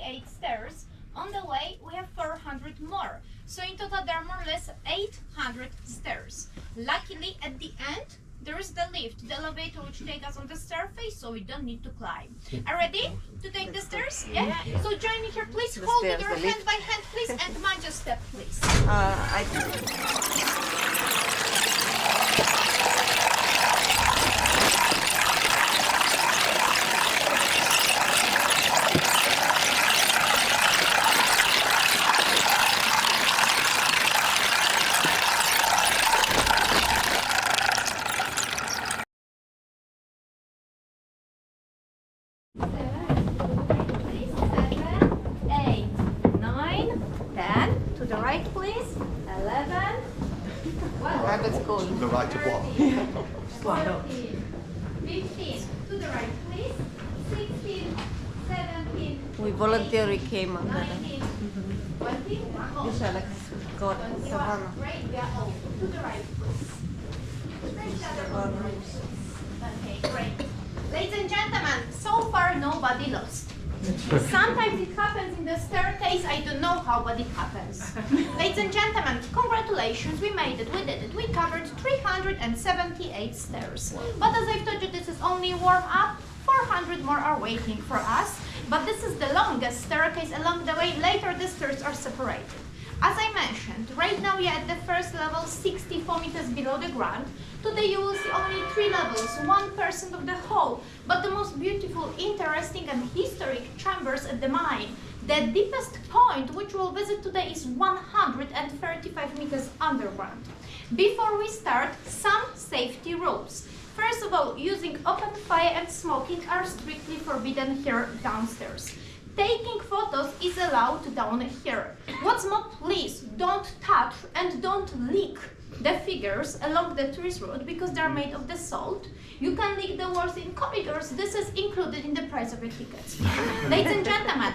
78 stairs. On the way, we have 400 more. So in total, there are more or less 800 stairs. Luckily, at the end, there is the lift, the elevator which takes us on the staircase, so we don't need to climb. Are ready to take the stairs? Yeah? So join me here, please. Hold your hand by hand, please, and mind your step, please. To the right, please. 11. Rabbit's cool. To the right of what? 14. 15. To the right, please. 16. 17. We voluntarily came on that. 19. 20. Wow. God, Great. We are all to the right, please. Okay, great. Ladies and gentlemen, so far nobody lost. Sometimes it happens in the staircase, I don't know how, but it happens. Ladies and gentlemen, congratulations, we made it, we did it. We covered 378 stairs. But as I've told you, this is only warm up. 400 more are waiting for us. But this is the longest staircase along the way. Later the stairs are separated. As I mentioned, right now we are at the first level, 64 meters below the ground. Today you will see only 3 levels, 1% of the whole, but the most beautiful, interesting and historic chambers at the mine. The deepest point which we'll visit today is 135 meters underground. Before we start, some safety rules. First of all, using open fire and smoking are strictly forbidden here downstairs. Taking photos is allowed down here. What's more, please don't touch and don't lick the figures along the trees road because they're made of the salt. You can lick the walls in corridors. This is included in the price of your tickets. Ladies and gentlemen,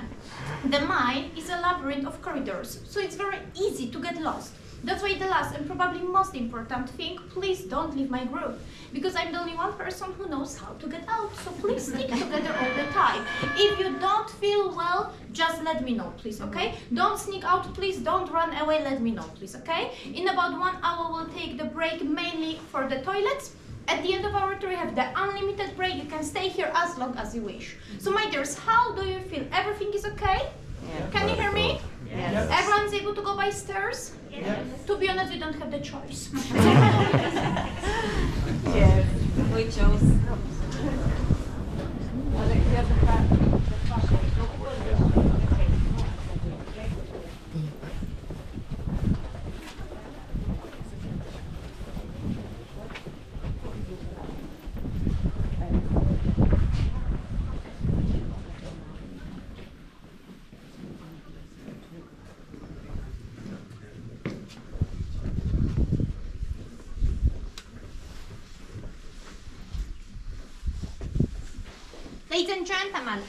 the mine is a labyrinth of corridors, so it's very easy to get lost. That's why the last and probably most important thing, please don't leave my group, because I'm the only one person who knows how to get out, so please stick together all the time. If you don't feel well, just let me know, please, okay? Don't sneak out, please, don't run away, let me know, please, okay? In about 1 hour, we'll take the break mainly for the toilets. At the end of our tour, we have the unlimited break. You can stay here as long as you wish. So, my dears, how do you feel? Everything is okay? Yeah. Can you hear me? Yes. Everyone's able to go by stairs? Yes. To be honest, you don't have the choice. Yes, we chose. Ladies and gentlemen,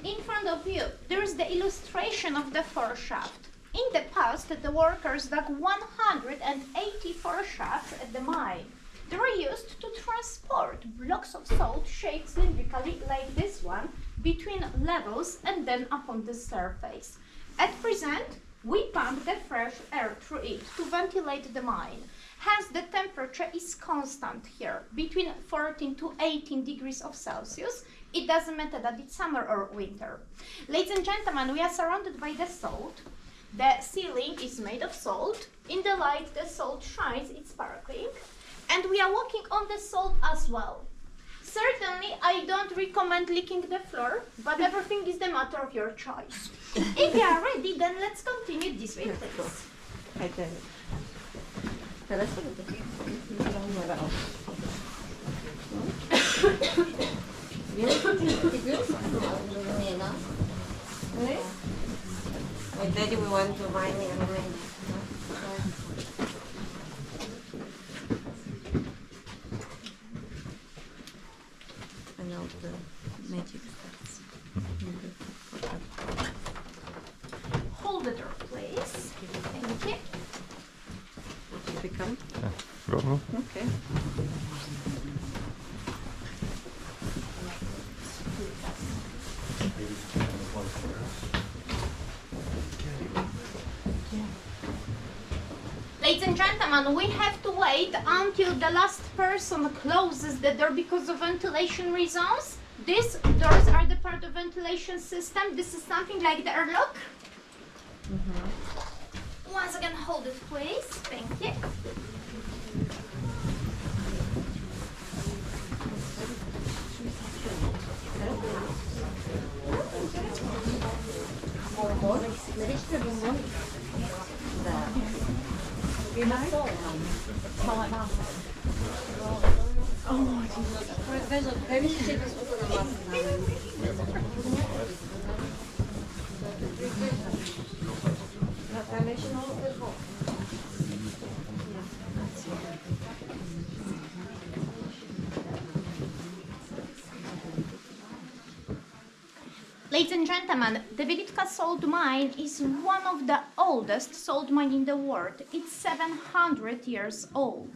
in front of you, there is the illustration of the foreshaft. In the past, the workers dug 184 shafts at the mine. They were used to transport blocks of salt shaped cylindrically like this one between levels and then upon the surface. At present, we pump the fresh air through it to ventilate the mine. Hence, the temperature is constant here, between 14 to 18 degrees of Celsius. It doesn't matter that it's summer or winter. Ladies and gentlemen, we are surrounded by the salt. The ceiling is made of salt. In the light, the salt shines, it's sparkling. And we are walking on the salt as well. Certainly, I don't recommend licking the floor, but everything is the matter of your choice. If you are ready, then let's continue this way, please. With Daddy, we went to mine and all the magic starts. Hold the door, please. Thank you. Should we come? Yeah. Go. Okay. Ladies and gentlemen, we have to wait until the last person closes the door because of ventilation reasons. These doors are the part of ventilation system. This is something like the airlock. Once again, hold it, please. Thank you. Ladies and gentlemen, the Wieliczka Salt Mine is one of the oldest salt mines in the world. It's 700 years old.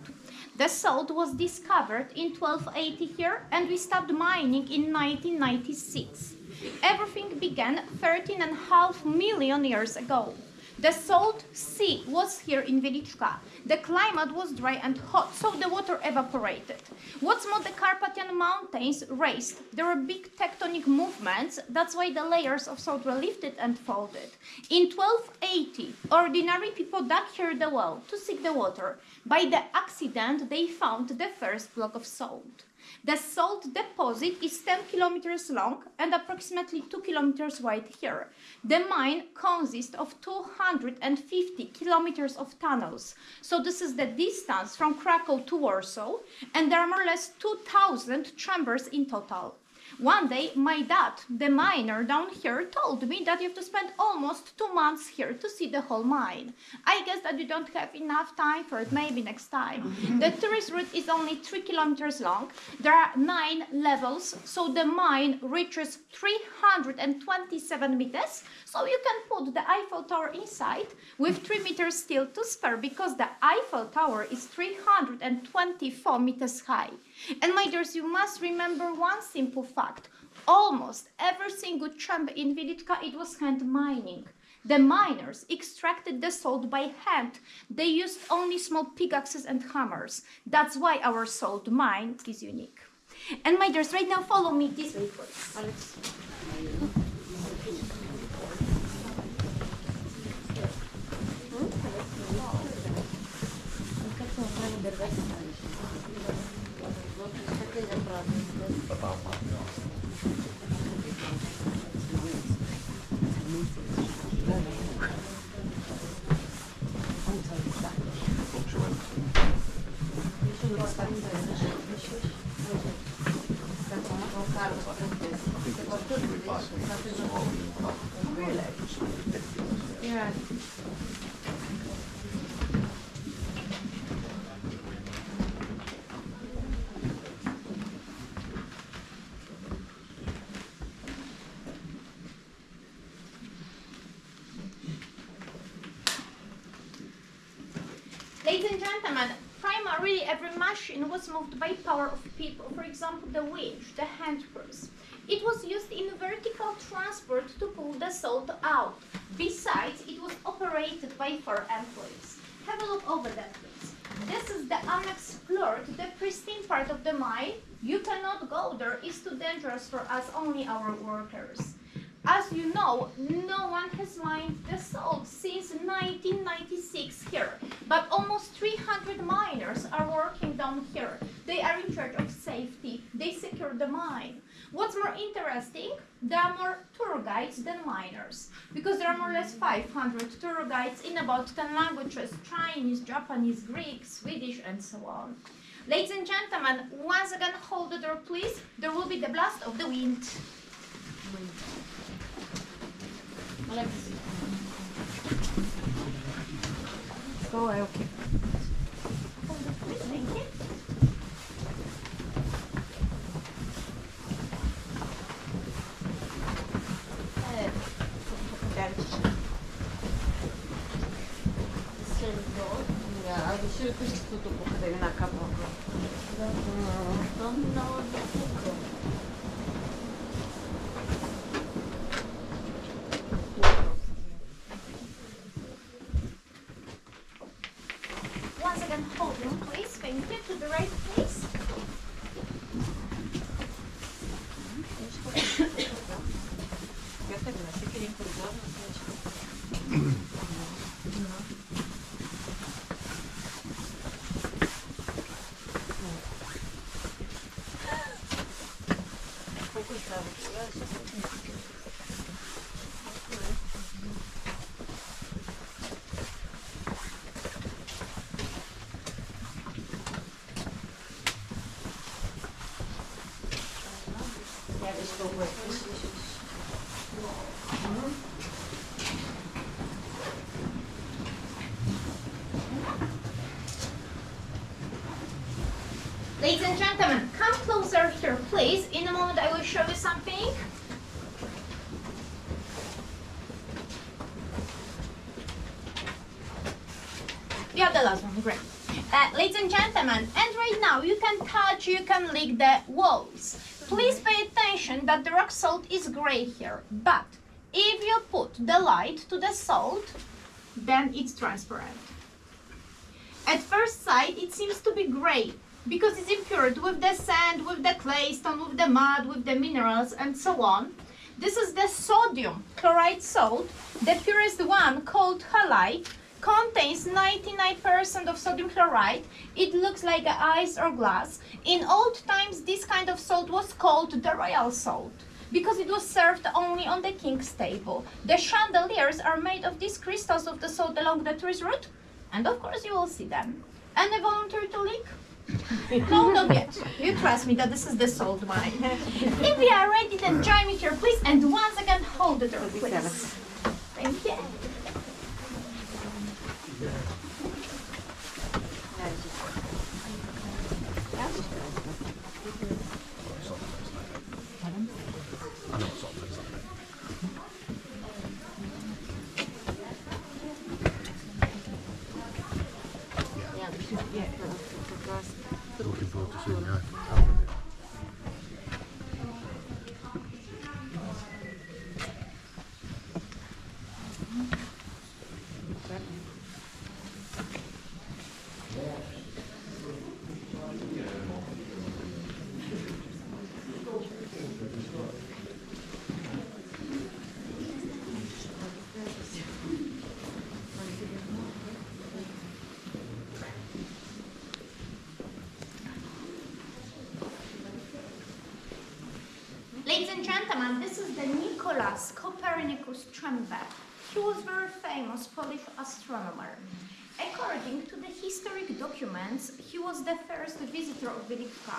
The salt was discovered in 1280 here, and we stopped mining in 1996. Everything began 13.5 million years ago. The salt sea was here in Wieliczka. The climate was dry and hot, so the water evaporated. What's more, the Carpathian Mountains raised. There were big tectonic movements, that's why the layers of salt were lifted and folded. In 1280, ordinary people dug here the well to seek the water. By the accident, they found the first block of salt. The salt deposit is 10 kilometers long and approximately 2 kilometers wide here. The mine consists of 250 kilometers of tunnels. So this is the distance from Krakow to Warsaw, and there are more or less 2,000 chambers in total. One day, my dad, the miner down here, told me that you have to spend almost 2 months here to see the whole mine. I guess that you don't have enough time for it, maybe next time. The tourist route is only 3 kilometers long. There are 9 levels, so the mine reaches 327 meters. So you can put the Eiffel Tower inside with 3 meters still to spare, because the Eiffel Tower is 324 meters high. And my dears, you must remember one simple fact. Almost every single chamber in Wieliczka, it was hand mining. The miners extracted the salt by hand. They used only small pickaxes and hammers. That's why our salt mine is unique. And my dears, right now follow me this way, please. Yeah. Ladies and gentlemen, primarily every machine was moved by power of people. For example, the winch, the hand press. It was used in vertical transport to pull the salt out. Besides, it was operated by 4 employees. Have a look over that, please. This is the unexplored, the pristine part of the mine. You cannot go there, it's too dangerous for us, only our workers. As you know, no one has mined the salt since 1996 here, but almost 300 miners are working down here. They are in charge of safety, they secure the mine. What's more interesting, there are more tour guides than miners, because there are more or less 500 tour guides in about 10 languages: Chinese, Japanese, Greek, Swedish, and so on. Ladies and gentlemen, once again, hold the door, please. There will be the blast of the wind. Go away, okay. Hold it, please. Thank you. the right place. Ladies and gentlemen, come closer here, please. In a moment, I will show you something. Yeah, the last one, great. Ladies and gentlemen, and right now you can touch, you can lick the walls. Please pay attention that the rock salt is gray here, but if you put the light to the salt, then it's transparent. At first sight, it seems to be gray because it's impure with the sand, with the clay stone, with the mud, with the minerals, and so on. This is the sodium chloride salt, the purest one called halite, contains 99% of sodium chloride. It looks like ice or glass. In old times, this kind of salt was called the royal salt because it was served only on the king's table. The chandeliers are made of these crystals of the salt along the tree's root, and of course you will see them. Any volunteer to lick? No, not yet. You trust me that this is the salt mine. If we are ready, then join me here, please, and once again hold the door, please. Thank you. Looking forward to seeing you. Ladies and gentlemen, this is the Nicholas Copernicus chamber. He was a very famous Polish astronomer. According to the historic documents, he was the first visitor of Wieliczka.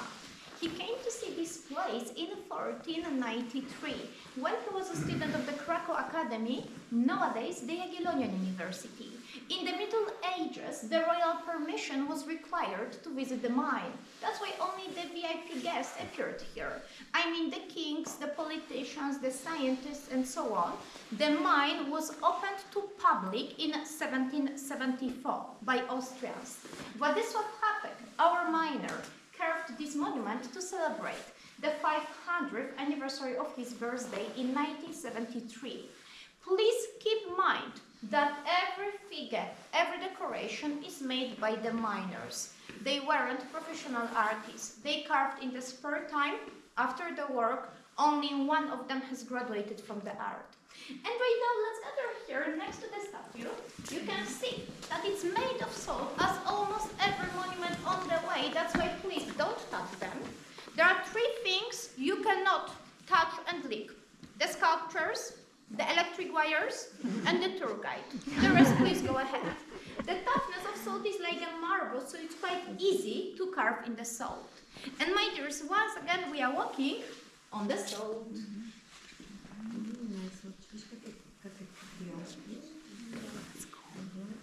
He came to see this place in 1493, when he was a student of the Krakow Academy, nowadays the Jagiellonian University. In the Middle Ages, the royal permission was required to visit the mine. That's why only the VIP guests appeared here. I mean the kings, the politicians, the scientists, and so on. The mine was opened to public in 1774 by Austrians. What this what happened? Our miner carved this monument to celebrate the 500th anniversary of his birthday in 1973. Please keep in mind that every figure, every decoration is made by the miners. They weren't professional artists. They carved in the spare time after the work. Only one of them has graduated from the art. And right now, let's gather here next to the statue. You can see that it's made of salt, as almost every monument on the way. That's why please don't touch them. There are three things you cannot touch and lick: the sculptures, the electric wires, and the tour guide. The rest, please go ahead. The toughness of salt is like a marble, so it's quite easy to carve in the salt. And my dears, once again, we are walking on the salt.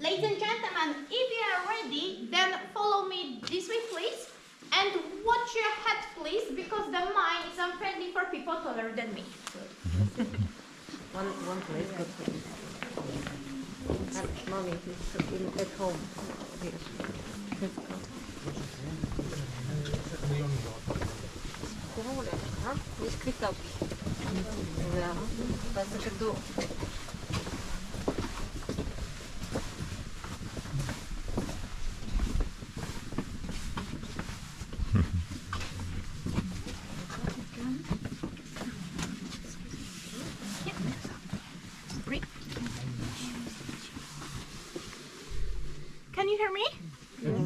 Ladies and gentlemen, if you are ready, then follow me this way, please. And watch your head, please, because the mine is unfriendly for people taller than me. One place, but and mommy is at home. Here. Let's go. Есть квиталки. Да. Посмотрю.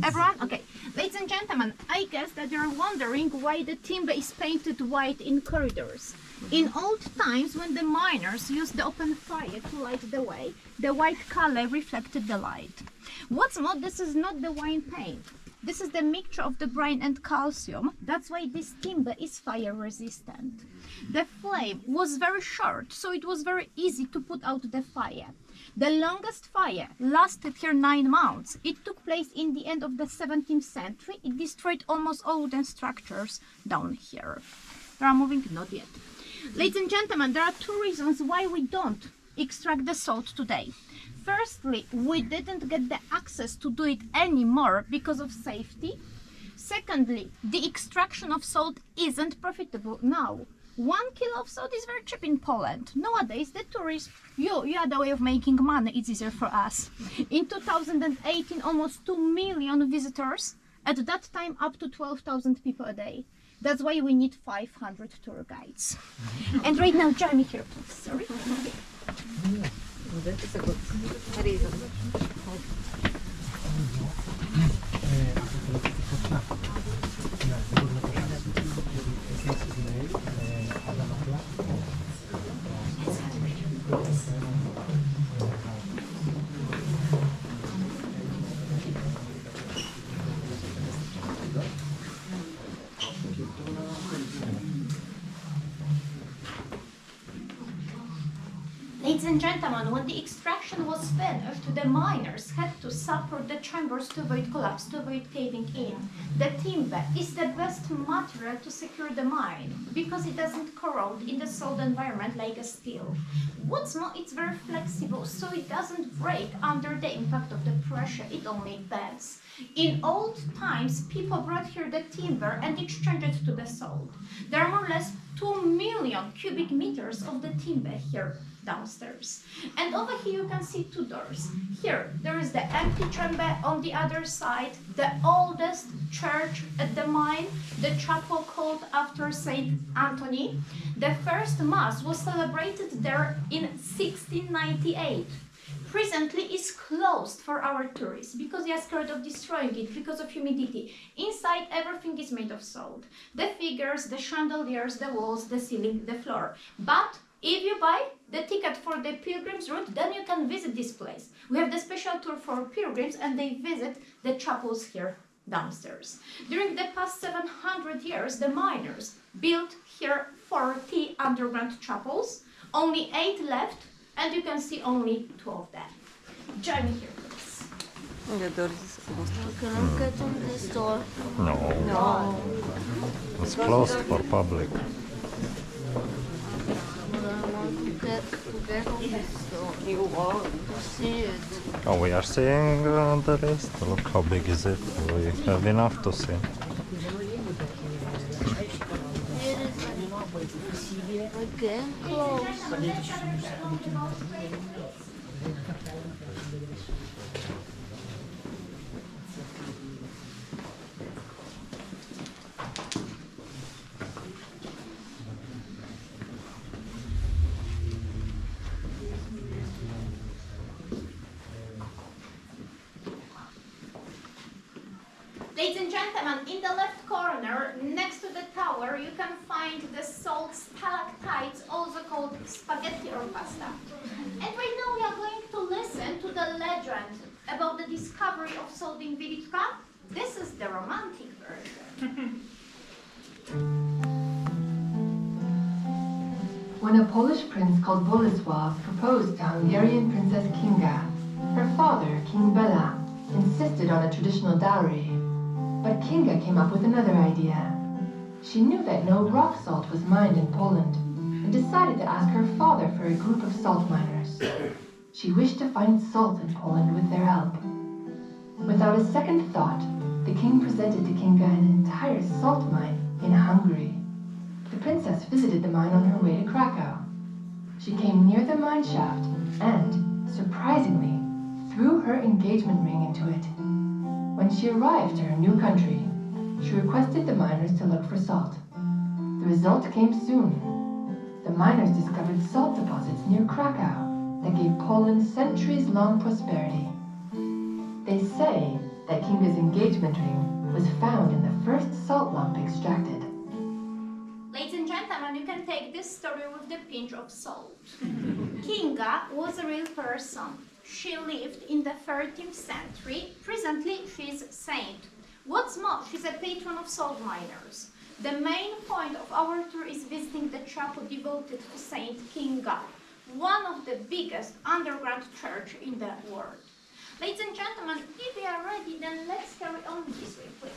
Everyone? Okay. Ladies and gentlemen, I guess that you're wondering why the timber is painted white in corridors. In old times, when the miners used the open fire to light the way, the white color reflected the light. What's more, this is not the wine paint. This is the mixture of the brine and calcium. That's why this timber is fire resistant. The flame was very short, so it was very easy to put out the fire. The longest fire lasted here 9 months. It took place in the end of the 17th century. It destroyed almost all the structures down here. They are moving? Not yet. Ladies and gentlemen, there are 2 reasons why we don't extract the salt today. Firstly, we didn't get the access to do it anymore because of safety. Secondly, the extraction of salt isn't profitable now. 1 kilo of salt is very cheap in Poland. Nowadays, the tourists, you are the way of making money. It's easier for us. In 2018, almost 2 million visitors. At that time, up to 12,000 people a day. That's why we need 500 tour guides. And right now, join me here, please. Sorry. That is a good reason. Ladies and gentlemen, when the extraction was finished, the miners had to support the chambers to avoid collapse, to avoid caving in. The timber is the best material to secure the mine because it doesn't corrode in the salt environment like a steel. What's more, it's very flexible, so it doesn't break under the impact of the pressure, it only bends. In old times, people brought here the timber and exchanged it to the salt. There are more or less 2 million cubic meters of the timber here downstairs. And over here you can see 2 doors. Here there is the empty chamber, on the other side the oldest church at the mine, the chapel called after Saint Anthony. The first mass was celebrated there in 1698. Presently is closed for our tourists because they are scared of destroying it because of humidity. Inside everything is made of salt. The figures, the chandeliers, the walls, the ceiling, the floor. But if you buy the ticket for the pilgrims route, then you can visit this place. We have the special tour for pilgrims and they visit the chapels here downstairs. During the past 700 years, the miners built here 40 underground chapels, only 8 left, and you can see only 2 of them. Join me here, please. The door is almost. Can I get in this door? No, it's closed for public. But I want to get on this door. You want? To see it. Oh, we are seeing the rest. Look how big is it. We have enough to see. It is again close. Ladies and gentlemen, in the left corner, next to the tower, you can find the salt stalactites, also called spaghetti or pasta. And right now we are going to listen to the legend about the discovery of salt in Wieliczka. This is the romantic version. When a Polish prince called Bolesław proposed to Hungarian Princess Kinga, her father, King Bela, insisted on a traditional dowry. But Kinga came up with another idea. She knew that no rock salt was mined in Poland and decided to ask her father for a group of salt miners. She wished to find salt in Poland with their help. Without a second thought, the king presented to Kinga an entire salt mine in Hungary. The princess visited the mine on her way to Krakow. She came near the mine shaft and, surprisingly, threw her engagement ring into it. When she arrived to her new country, she requested the miners to look for salt. The result came soon. The miners discovered salt deposits near Krakow that gave Poland centuries-long prosperity. They say that Kinga's engagement ring was found in the first salt lump extracted. Ladies and gentlemen, you can take this story with a pinch of salt. Kinga was a real person. She lived in the 13th century. Presently, she's a saint. What's more, she's a patron of salt miners. The main point of our tour is visiting the chapel devoted to Saint Kinga, one of the biggest underground church in the world. Ladies and gentlemen, if we are ready, then let's carry on this way, please.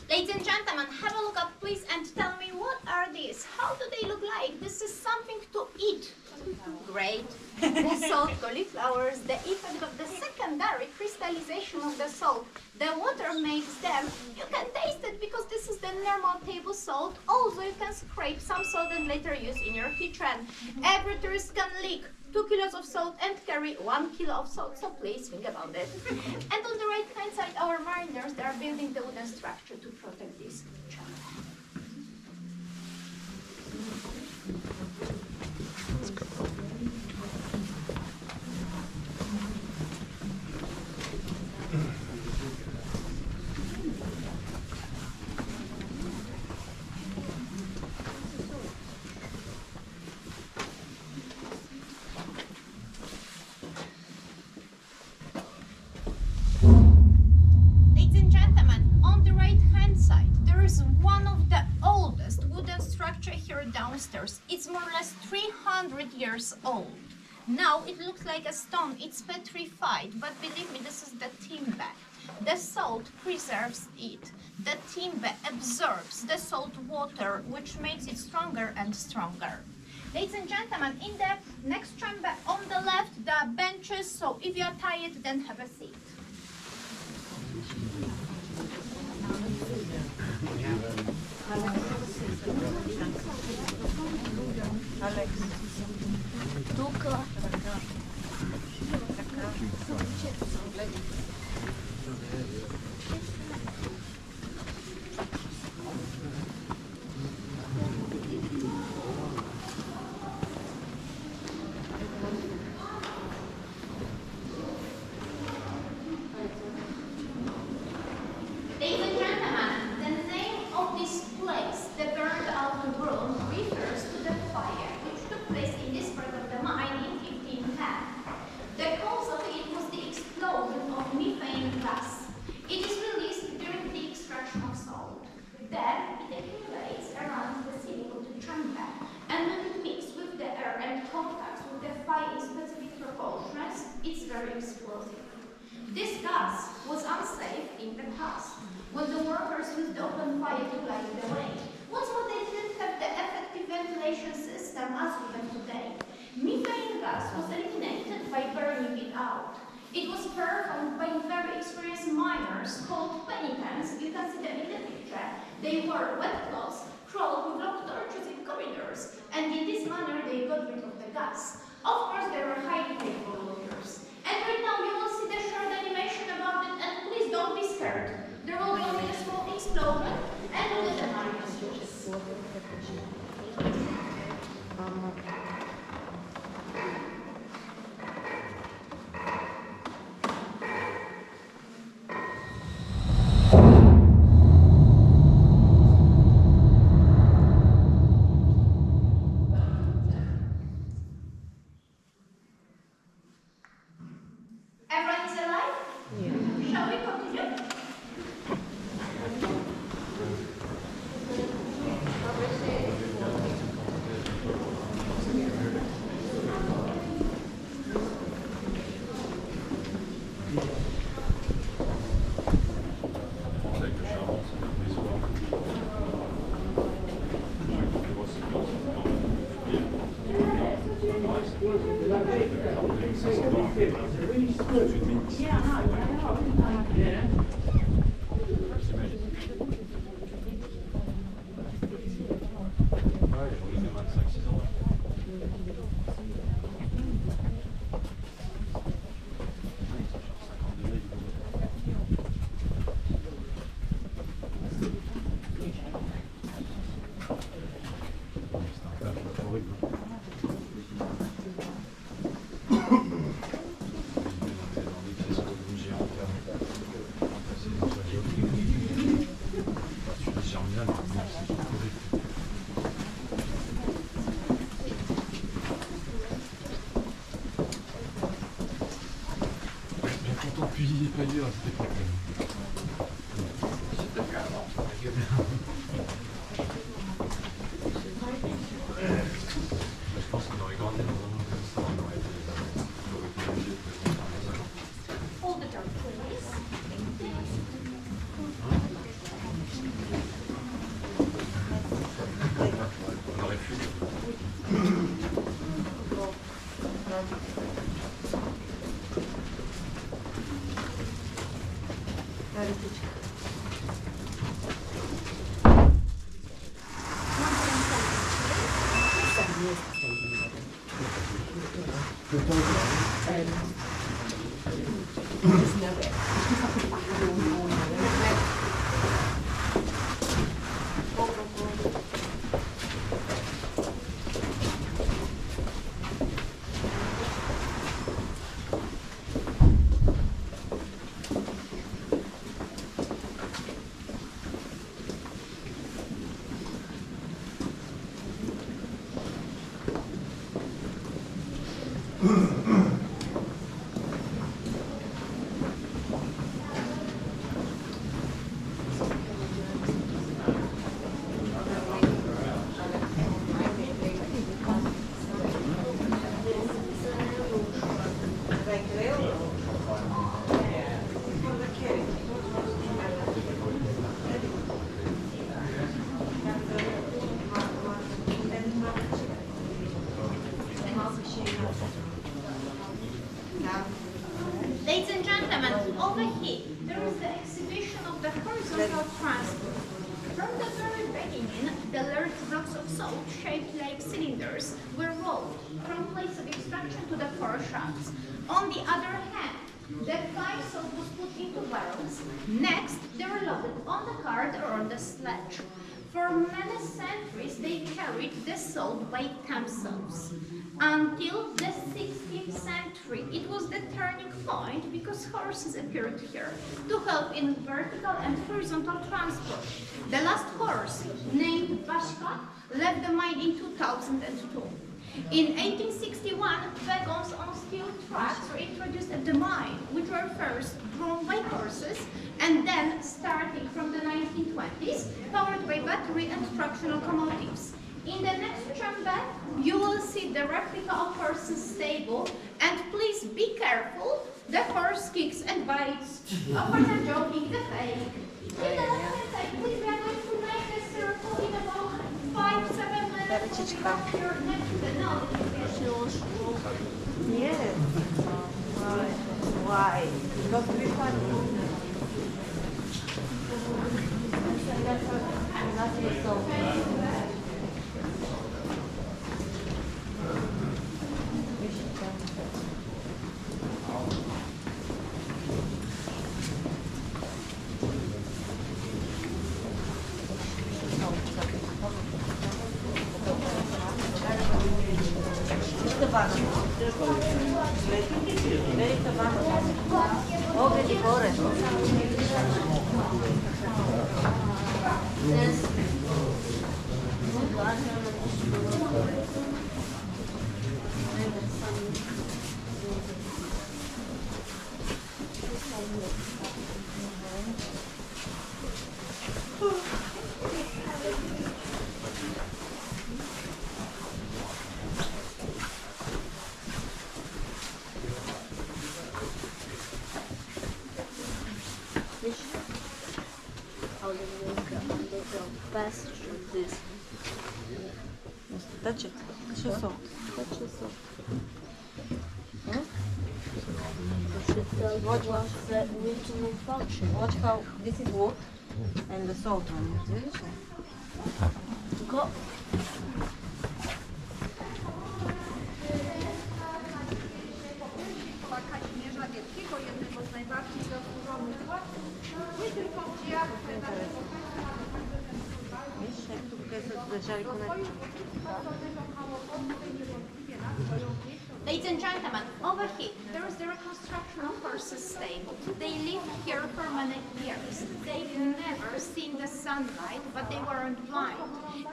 Ladies and gentlemen, have a look up please and tell me what are these? How do they look like? This is something to eat. Great. The salt cauliflowers, the effect of the secondary crystallization of the salt. The water makes them, you can taste it because this is the normal table salt. Also you can scrape some salt and later use in your kitchen. Every tourist can lick 2 kilos of salt and carry 1 kilo of salt, so please think about it. And on the right hand side, our mariners, they are building the wooden structure to protect this channel. Let's go. Ladies and gentlemen, on the right hand side, there is one of the oldest wooden structure here downstairs. It's more or less 300 years old. Now it looks like a stone, it's petrified, but believe me, this is the timber. The salt preserves it. The timber absorbs the salt water, which makes it stronger and stronger. Ladies and gentlemen, in the next chamber on the left, there are benches, so if you are tired, then have a seat. Ladies and gentlemen, the name of this place, the burned out room, refers to the fire which took place in this part of the mine in 1510. The cause of it was the explosion of methane gas. It is released during the extraction of salt. Then it accumulates around the ceiling of the chamber, and when it mixes with the air and contacts with the fire in specific proportions, it's very explosive. This gas was unsafe in the past, when the workers used the open fire to light the way. What's more, they didn't have the effective ventilation system as we have today. Methane gas was eliminated by burning it out. It was performed by very experienced miners called penitents. You can see them in the picture. They wore wet clothes, crawled with long torches in corridors, and in this manner they got rid of the gas. Of course, they were highly paid volunteers. And right now you will see the short animation about it, and please don't be scared. There will be only a small explosion, and we'll let the mariners do this. Hold the door, please. Ladies and gentlemen, over here, there is the exhibition of the horizontal transport. From the very beginning, the large blocks of salt, shaped like cylinders, were rolled from place of extraction to the core shafts. On the other hand, the fine salt was put into barrels. Next, they were loaded on the cart or on the sledge. For many centuries, they carried the salt by themselves. Until the 16th century, it was the turning point because horses appeared here to help in vertical and horizontal transport. The last horse, named Bashka, left the mine in 2002. In 1861, wagons on steel tracks were introduced at the mine, which were first drawn by horses, and then, starting from the 1920s, powered by battery and traction locomotives. In the next chamber, you will see the replica of horse's stable, and please be careful, the horse kicks and bites. Of course, I'm joking, the fake. In the left-hand side, please, we are going to make the circle in about 5-7 minutes. Here next to the nose. Yes. Why? Because we find passage of this. touch it. Touch your salt. Touch the salt. What was the original function? Watch how this is wood and the salt mine. Go. Kazimierza Wielkiego, jednego z najbardziej zasłużonych władców, nie tylko dziejów, Wiesz, jak tu zleżeli konekty. Ladies and gentlemen, over here, there is the reconstruction of horses' stable. They lived here for many years. They've never seen the sunlight, but they weren't blind.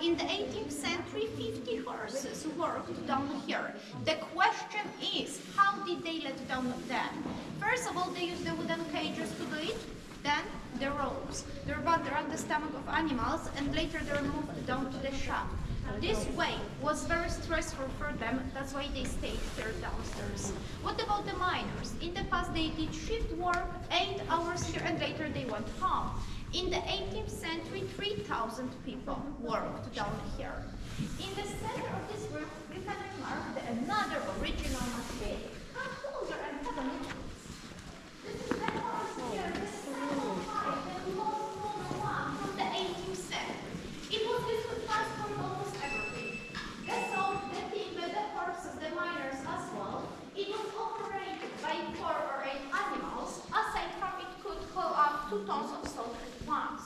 In the 18th century, 50 horses worked down here. The question is, how did they let down them? First of all, they used the wooden cages to do it. Then the ropes. They're bound around the stomach of animals, and later they're moved down to the shaft. This way was very stressful for them, that's why they stayed here downstairs. What about the miners? In the past they did shift work, 8 hours here, and later they went home. In the 18th century, 3,000 people worked down here. In the center of this room, you can remark another original machine. Come closer and have a look. This is the horse here, the saddle mine, the most common one from the 18th century. It was used to transport almost everything. The salt, the timber, the horses, the miners as well. It was operated by 4 or 8 animals. Aside from it could haul up 2 tons of salt at once.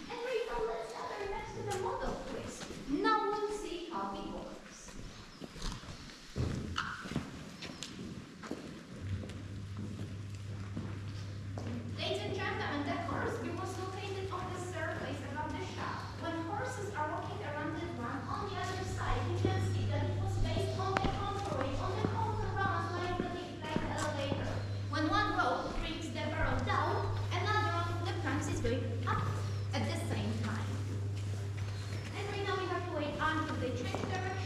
And right now, let's gather next to the model, please. Now we'll see how it works. Ladies and gentlemen, the horse gear was located on the surface around the shaft. When horses are walking around the run, on the other side, you can see that it was based on the counterweight, on the counterbalance like the elevator. When one rope brings the barrel down, another one of the planks is going up at the same time. And right now we have to wait until they change direction.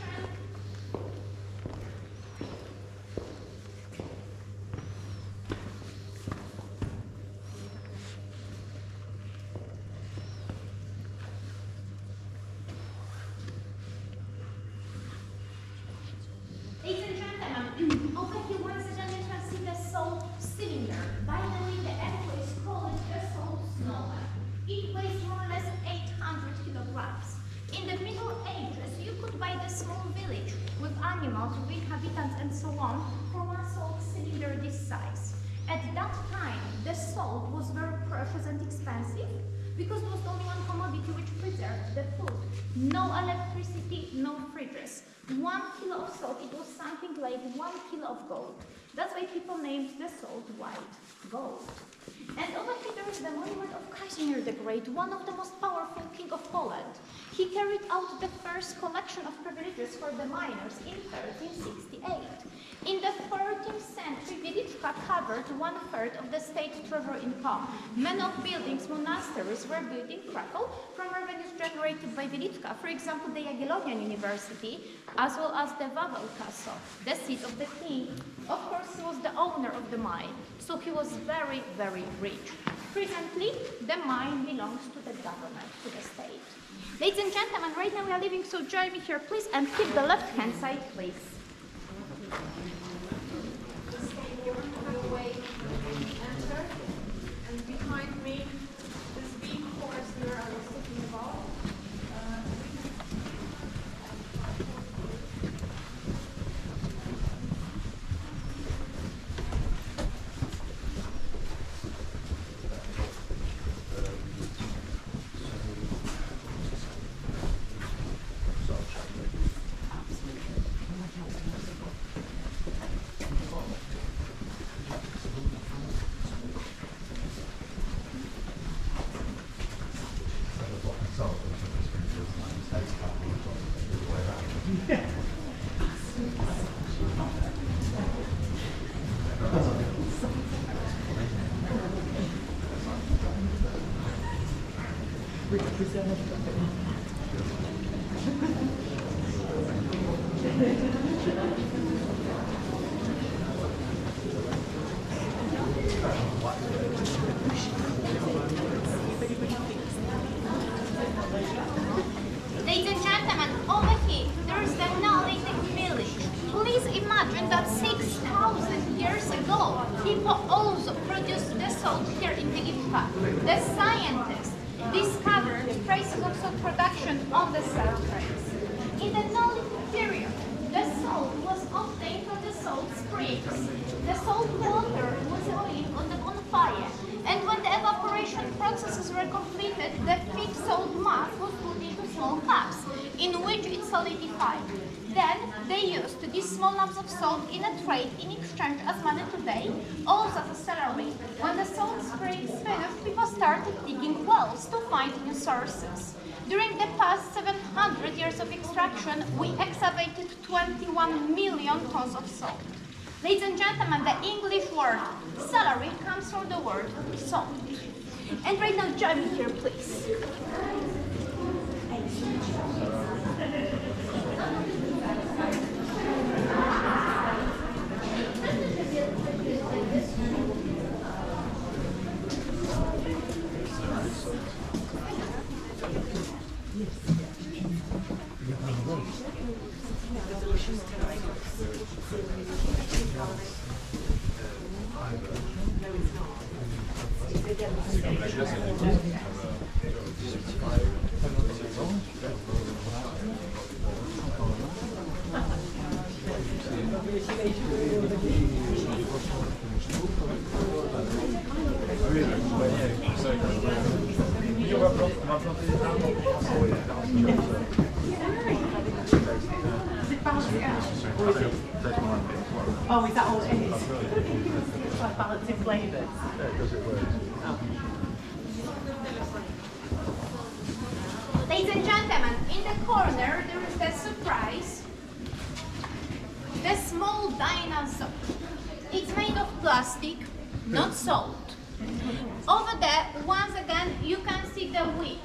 Ladies and gentlemen, over here once again you can see the salt cylinder. By the way, the employees call it the salt snowman. It weighs more or less 800 kilograms. In the Middle Ages, you could buy the small village with animals, with inhabitants and so on for one salt cylinder this size. At that time, the salt was very precious and expensive because it was only one commodity which preserved the food. No electricity, no fridges. 1 kilo of salt, it was something like 1 kilo of gold. That's why people named the salt white gold. And over here there is the monument of Kazimierz the Great, one of the most powerful king of Poland. He carried out the first collection of privileges for the miners in 1368. In the 14th century, Wieliczka covered 1/3 of the state treasury income. Many of buildings, monasteries were built in Krakow from revenues generated by Wieliczka. For example, the Jagiellonian University, as well as the Wawel Castle, the seat of the king. Of course, he was the owner of the mine, so he was very, very rich. Presently, the mine belongs to the government, to the state. Ladies and gentlemen, right now we are leaving, so join me here, please, and keep the left-hand side, please. Just stay here on the way enter, and behind me, this big horse here I was talking about. Ladies and gentlemen, over here, there is the Neolithic village. Please imagine that 6,000 years ago, people all salt here in Wieliczka. The scientists discovered traces of salt production on the surface. In the Neolithic period, the salt was obtained from the salt springs. The salt water was boiling on the bonfire, and when the evaporation processes were completed, the thick salt mass was put into small cups, in which it solidified. Then they used these small lumps of salt in a trade in exchange as money today, also as a salary. When the salt springs finished, people started digging wells to find new sources. During the past 700 years of extraction, we excavated 21 million tons of salt. Ladies and gentlemen, the English word salary comes from the word salt. And right now, join me here, please. Oh, is that all it is? It's like balancing flavours. Ladies and gentlemen, in the corner there is the surprise. The small dinosaur. It's made of plastic, not salt. Over there, once again, you can see the wick.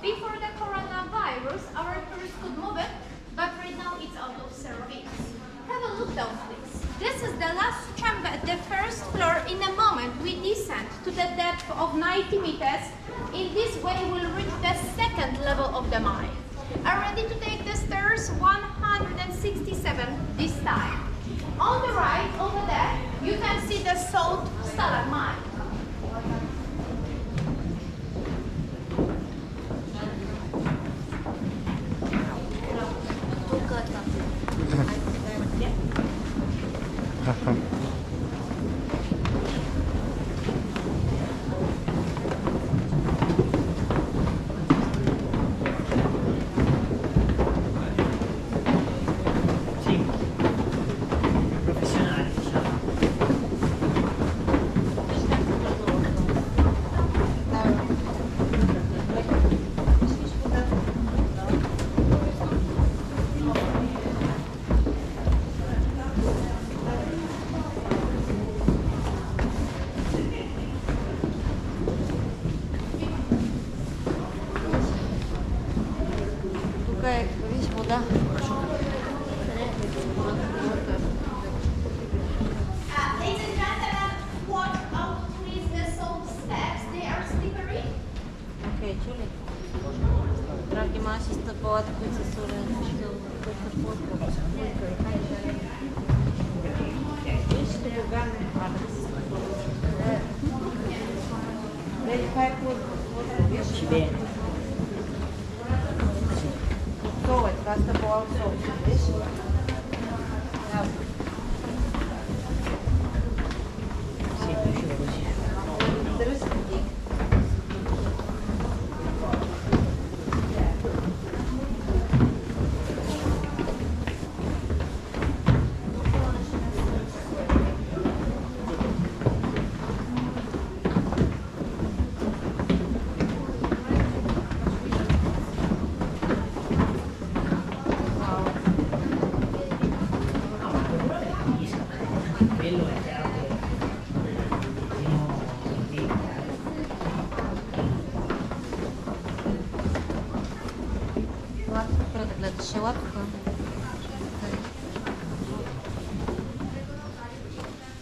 Before the coronavirus, our tourists could move it, but right now it's out of service. Have a look down, please. This is the last chamber at the first floor. In a moment, we descend to the depth of 90 meters. In this way, we'll reach the second level of the mine. Are ready to take the stairs? 167 this time. On the right, over there, you can see the salt mine.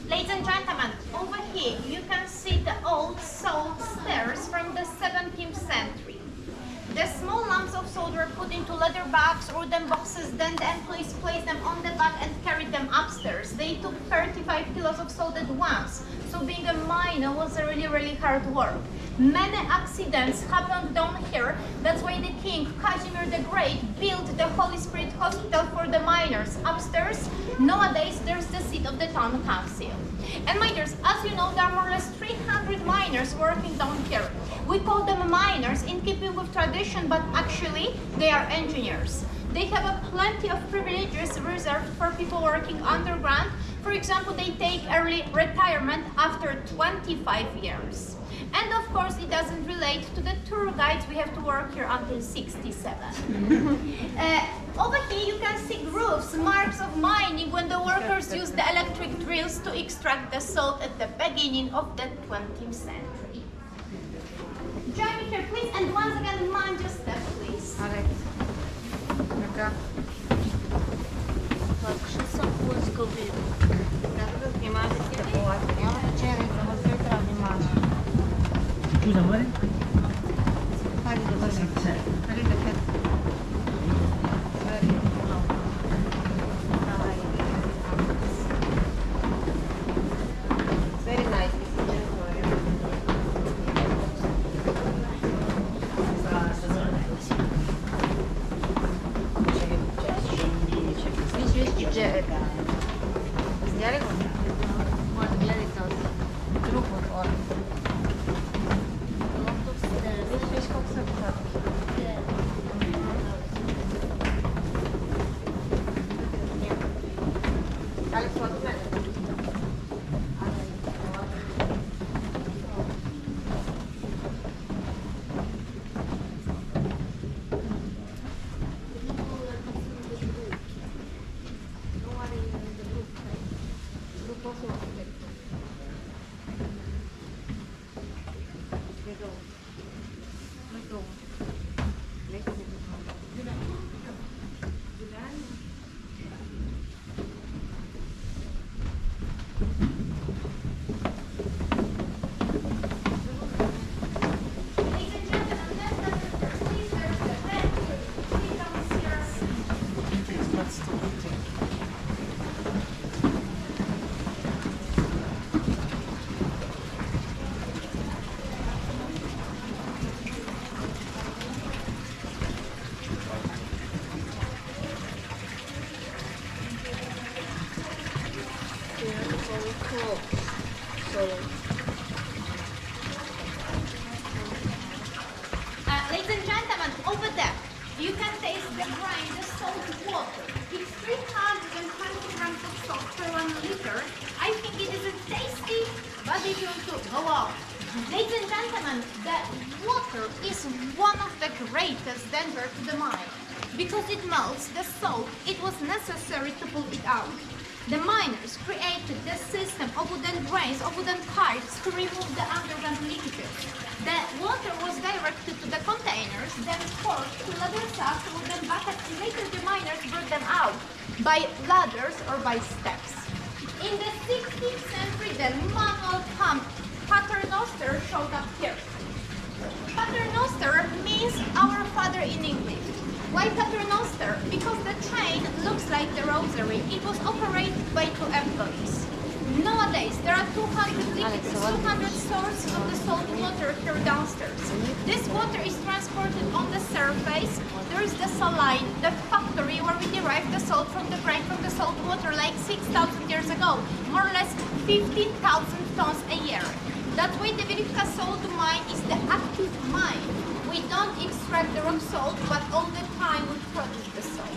Ladies and gentlemen, over here you can see the old salt stairs from the 17th century. The small lumps of salt were put put into leather bags or wooden boxes, then the employees placed them on the back and carried them upstairs. They took 35 kilos of salt at once, so being a miner was a really hard work. Many accidents happened down here. That's why the king, Casimir the Great, built the Holy Spirit Hospital for the miners upstairs. Nowadays, there's the seat of the town council. And miners, as you know, there are more or less 300 miners working down here. We call them miners in keeping with tradition, but actually, they are engineers. They have plenty of privileges reserved for people working underground. For example, they take early retirement after 25 years. And of course, it doesn't relate to the tour guides. We have to work here until 67. Over here, you can see grooves, marks of mining when the workers used the electric drills to extract the salt at the beginning of the 20th century. Join me here, please, and once again, mind your step, please. Шестьсот польского вида. Внимание, я вот через смотрю, внимание. Scusa, amore? Faride così. Faride che... Very nice. Взяли? Вот, взяли тоже. Друг вот. Ladies and gentlemen, over there, you can taste the brine, the salt water. It's 320 grams of salt per 1 liter. I think it isn't tasty, but if you want to go out. Ladies and gentlemen, the water is one of the greatest danger to the mine. Because it melts the salt, it was necessary to pull it out. The miners created the system of wooden drains, of wooden pipes to remove the underground leakages. The water was directed to the containers, then poured to leather sacks, wooden buckets, and later the miners brought them out by ladders or by steps. In the 16th century, the manual pump paternoster showed up here. Paternoster means our father in English. Why paternoster? Because the chain looks like the rosary. It was operated by 2 employees. Nowadays, there are 200 sources of the salt water here downstairs. This water is transported on the surface. There is the saline, the factory where we derive the salt from the grain from the salt water like 6,000 years ago. More or less 15,000 tons a year. That's why the Wieliczka Salt Mine is the active mine. We don't extract the rock salt, but all the time we produce the salt.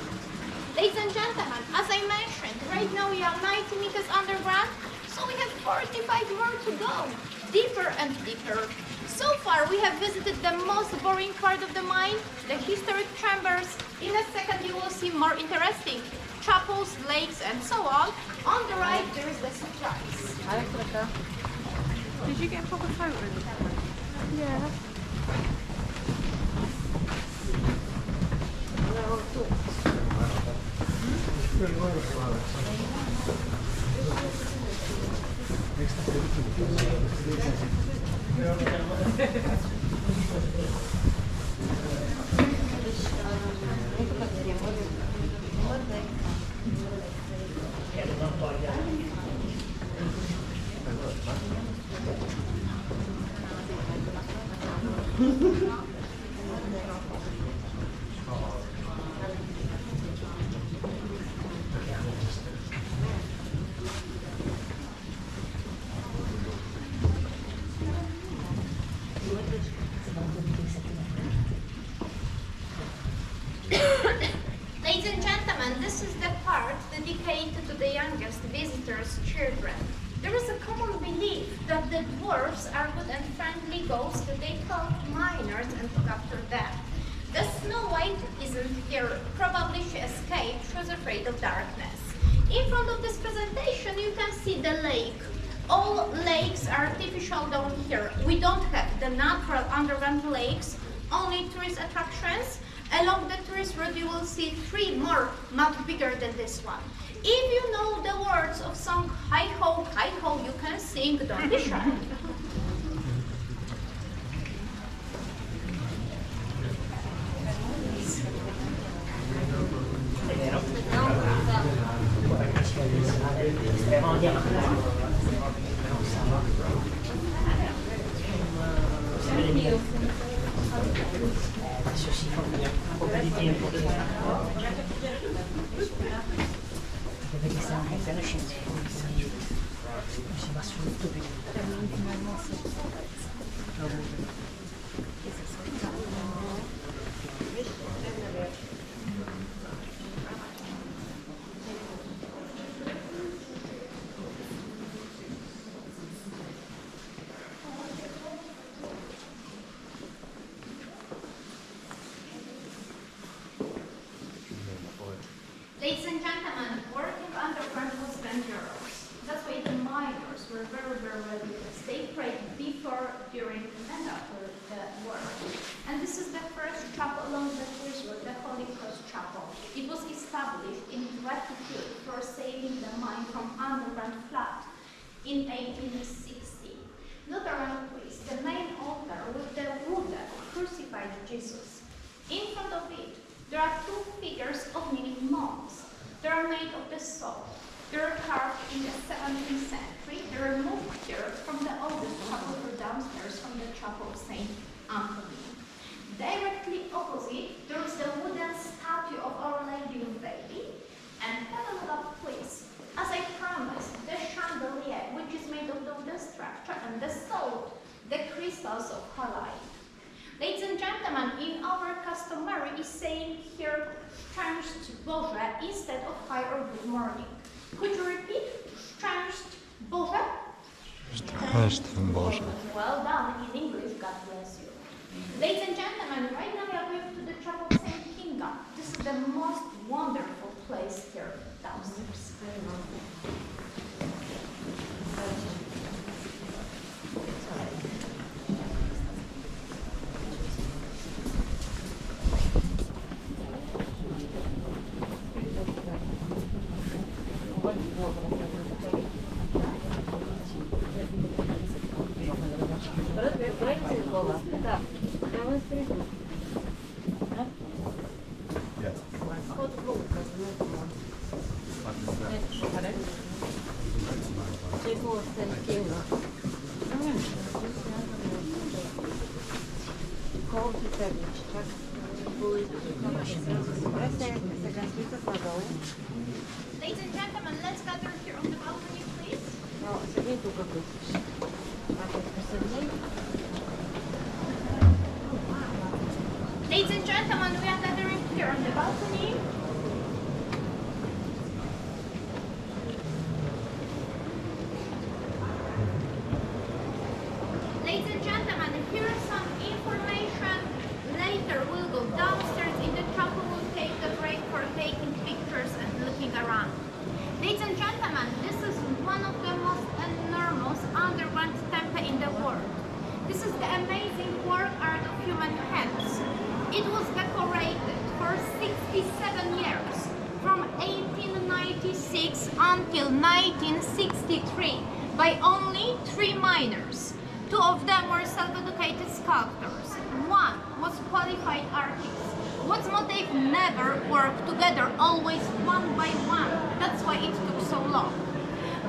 Ladies and gentlemen, as I mentioned, right now we are 90 meters underground, so we have 45 more to go, deeper and deeper. So far we have visited the most boring part of the mine, the historic chambers. In a second you will see more interesting chapels, lakes and so on. On the right there is the surprise. Did you get a proper photo of it? Yeah. Ladies and gentlemen, this is the part dedicated to the youngest visitors' children. There is a common belief that the dwarfs are good and friendly ghosts that they call miners and look after them. The Snow White isn't here. Probably she escaped. She was afraid of darkness. In front of this presentation, you can see the lake. All lakes are artificial down here. We don't have the natural underground lakes, only tourist attractions. Along the tourist road, you will see 3 more, much bigger than this one. If you know the words of song Hi Ho, you can sing, don't be shy. Adesso si fa un po' di tempo che vedi stiamo appena scendendo, si va sotto per Ladies and gentlemen, working underground was dangerous. That's why the miners were very, very religious. They prayed before, during, and after the work. And this is the first chapel along the tourist road, the Holy Cross Chapel. It was established in gratitude for saving the mine from underground flood in 1860. Lutheran priest, the main altar with the wooden crucified Jesus. In front of it, there are 2 figures of kneeling monks. They are made of the salt. They are carved in the 17th century. They are moved here from the oldest chapel or downstairs from the chapel of St. Anthony. Directly opposite, there is the wooden statue of Our Lady of Baby. And follow up, please. As I promised, the chandelier, which is made of the wooden structure, and the salt, the crystals of halite. Ladies and gentlemen, in our customary is saying here Szczęść Boże instead of hi or good morning. Could you repeat? Szczęść Boże? Szczęść Boże. Well done in English, God bless you. Ladies and gentlemen, right now we are going to the chapel of St. Kinga. This is the most wonderful place here downstairs. Так, демонструй. Tipo Kinga. Koło przypewnić, tak? Ladies and gentlemen, let's gather here on the balcony, please. No, сидеть тут как-то. Ladies and gentlemen, we are gathering here on the balcony. Ladies and gentlemen, here is some information. Later we'll go downstairs in the chapel, we'll take the break for taking pictures and looking around. Ladies and gentlemen, this is one of the most enormous underground temples in the world. This is the amazing work art of human hands. It was decorated for 67 years, from 1896 until 1963, by only 3 miners. 2 of them were self-educated sculptors. 1 was qualified artist. What's more, they've never worked together, always one by one. That's why it took so long.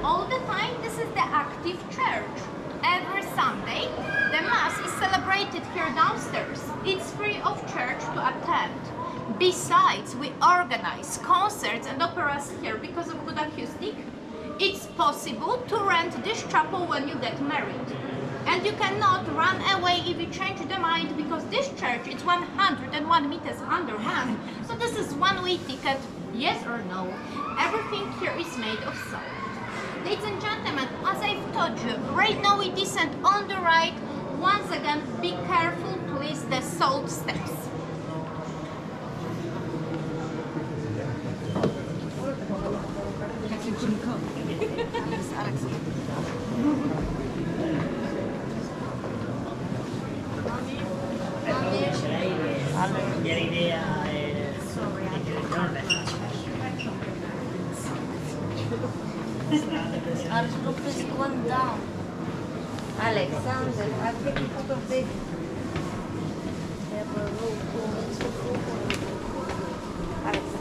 All the time, this is the active church. Every Sunday, the Mass is celebrated here downstairs. It's free of charge to attend. Besides, we organize concerts and operas here because of good acoustic. It's possible to rent this chapel when you get married. And you cannot run away if you change the mind, because this church is 101 meters underground. So this is one-way ticket, yes or no. Everything here is made of salt. Ladies and gentlemen, as I've told you, right now we descend on the right. Once again, be careful, please, the salt steps. Alex, look, this one down. Alexander, I'll take a photo of this.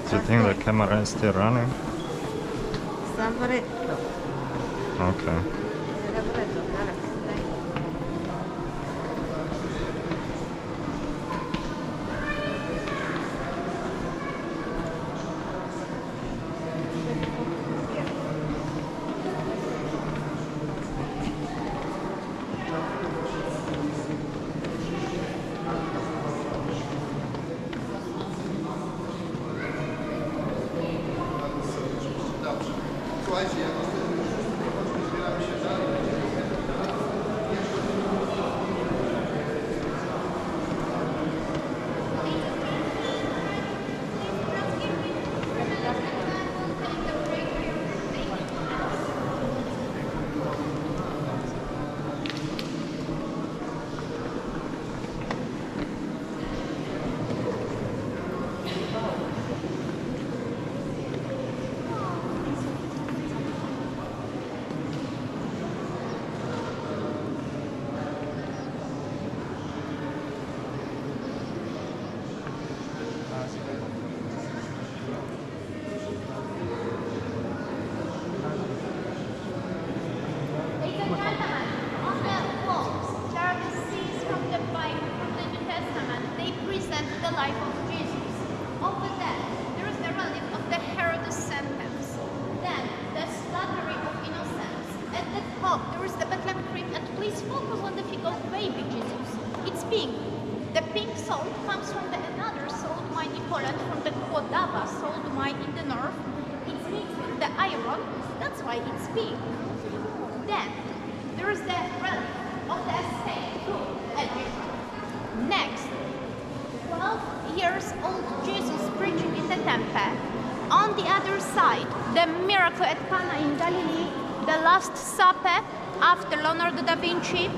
Do you think the camera is still running? Somebody. Okay. Salt mine in the north. It's mixed with the iron, that's why it's pink. Then there is the relic of the saint at Egypt. Next, 12 years old Jesus preaching in the temple. On the other side, the miracle at Cana in Galilee, the Last Supper after Leonardo da Vinci.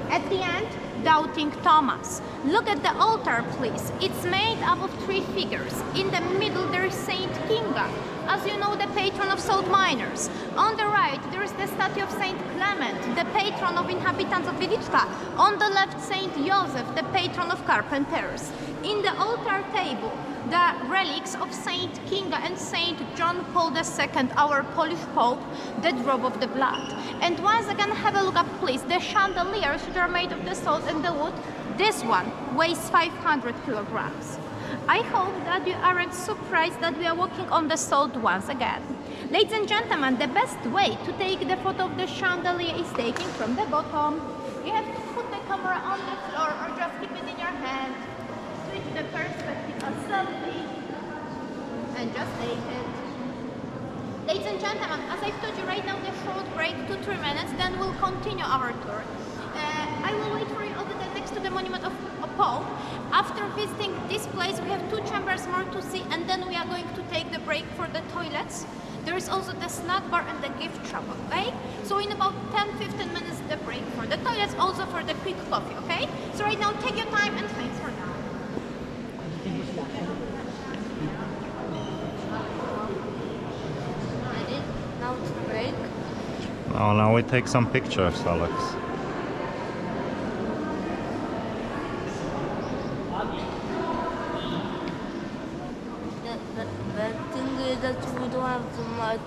At the end, Doubting Thomas. Look at the altar, please. It's made up of 3 figures. In the middle, there is Saint Kinga, as you know, the patron of salt miners. On the right, there is the statue of Saint Clement, the patron of inhabitants of Wieliczka. On the left, Saint Joseph, the patron of carpenters. In the altar table, the relics of Saint Kinga and Saint John Paul II, our Polish Pope, the drop of the blood. And once again, have a look up, please. The chandeliers that are made of the salt and the wood, this one weighs 500 kilograms. I hope that you aren't surprised that we are walking on the salt once again. Ladies and gentlemen, the best way to take the photo of the chandelier is taking from the bottom. You have to put the camera on the floor or just keep it in your hand. Switch the perspective of selfie and just take it. Ladies and gentlemen, as I've told you right now, the short break, 2-3 minutes, then we'll continue our tour. I will wait for you over there next to the monument of Pope. After visiting this place, we have 2 chambers more to see, and then we are going to take the break for the toilets. There is also the snack bar and the gift shop, okay? So in about 10-15 minutes, the break for the toilets, also for the quick coffee, okay? So right now, take your time and thanks for now. Ready? Now to break. Oh, now we take some pictures, Alex.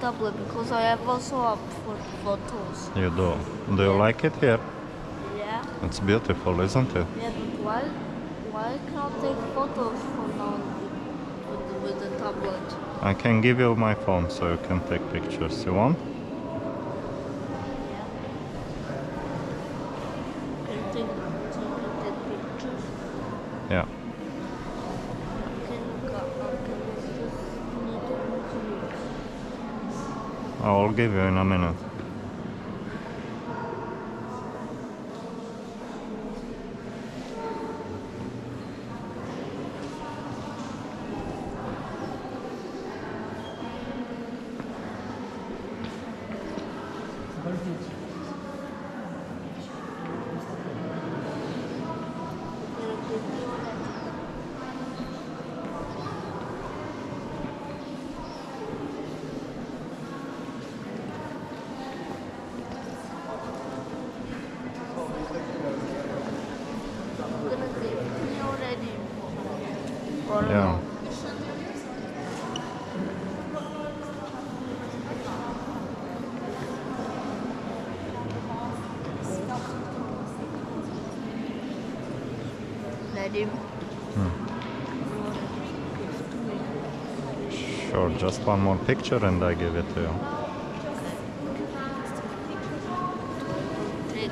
tablet because I have also up for photos. You do. Do you like it here? Yeah. It's beautiful, isn't it? Yeah, but why can't I take photos from now with the tablet? I can give you my phone so you can take pictures. You want? Can take pictures. Yeah. I will give you in a minute. Yeah. Ready? Sure, just one more picture and I give it to you. Take.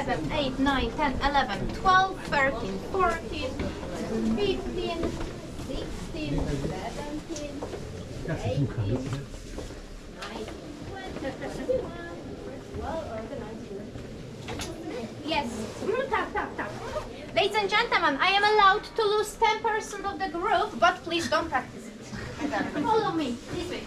7, 8, 9, 10, 11, 12, 13, 14, 15, 16, 17, 18, 19, 20, 21, well organized. Yes. Tap. Ladies and gentlemen, I am allowed to lose 10% of the group, but please don't practice it. Follow me this way.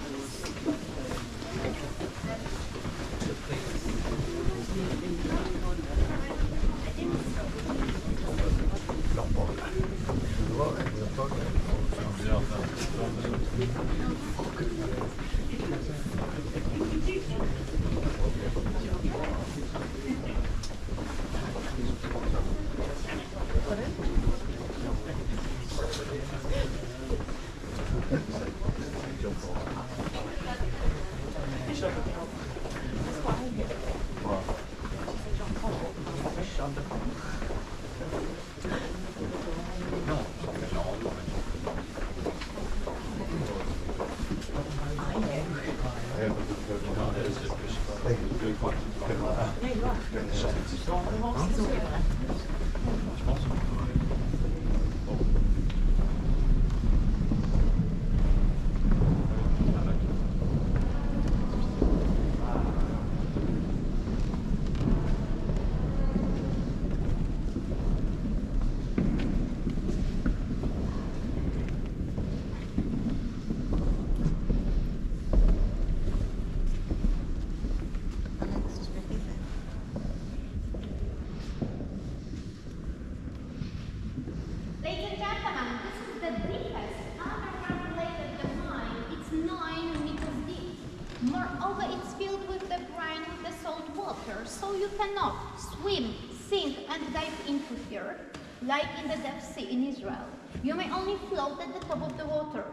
So you cannot swim, sink and dive into here, like in the Dead Sea in Israel. You may only float at the top of the water.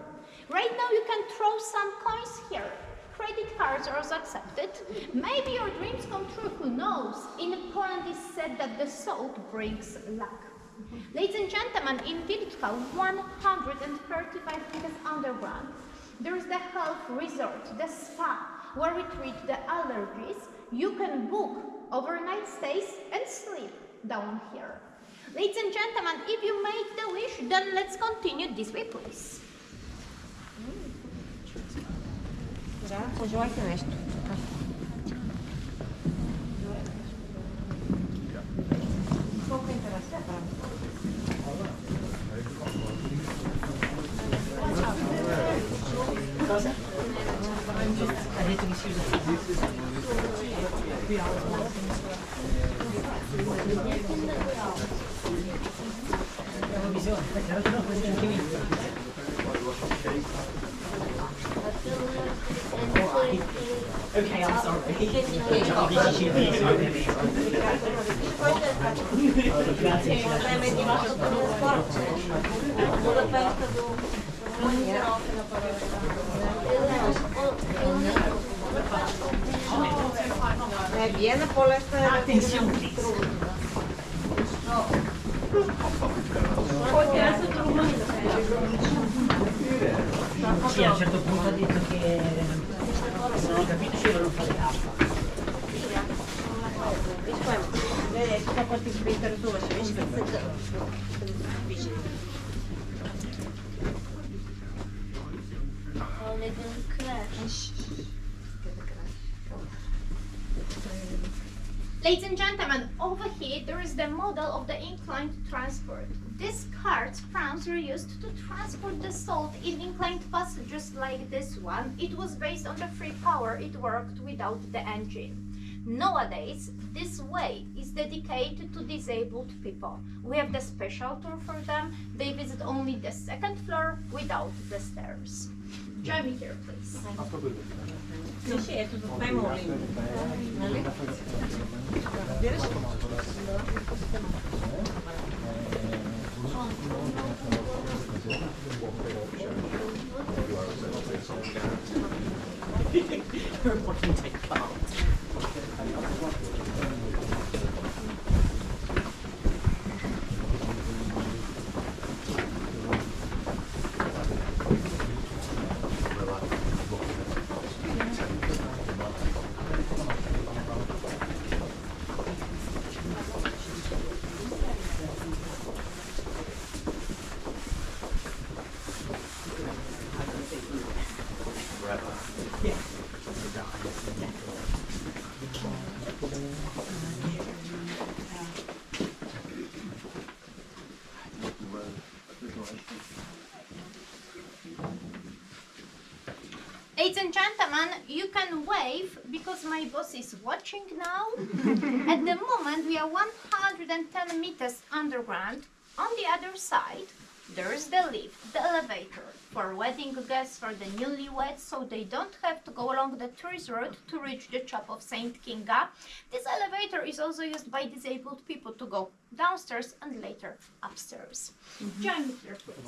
Right now you can throw some coins here. Credit cards are accepted. Maybe your dreams come true, who knows? In Poland it's said that the salt brings luck. Ladies and gentlemen, in Wieliczka, 135 meters underground, there is the health resort, the spa, where we treat the allergies. You can book overnight stays and sleep down here. Ladies and gentlemen, if you make the wish, then let's continue this way, please. Пожелайте нещо. Колко интересно е правда. Okay, I'm sorry. Viene por esta... Atención, please. Sì, a un certo punto ha detto che se non ho capito ci devono fare acqua. Vedi, sto porti in temperatura, ci vedi che è difficile. Ladies and gentlemen, over here there is the model of the inclined transport. These carts, prams, were used to transport the salt in inclined passages like this one. It was based on the free power, it worked without the engine. Nowadays, this way is dedicated to disabled people. We have the special tour for them. They visit only the second floor without the stairs. Join me here, please. Sì, è tutto fermo lì. Reporting take part. Ladies and gentlemen, you can wave because my boss is watching now. At the moment, we are 110 meters underground. On the other side, there's the lift, the elevator for wedding guests, for the newlyweds, so they don't have to go along the tourist road to reach the chapel of Saint Kinga. This elevator is also used by disabled people to go downstairs and later upstairs. Join me here, please.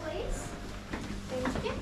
Please. Thank you.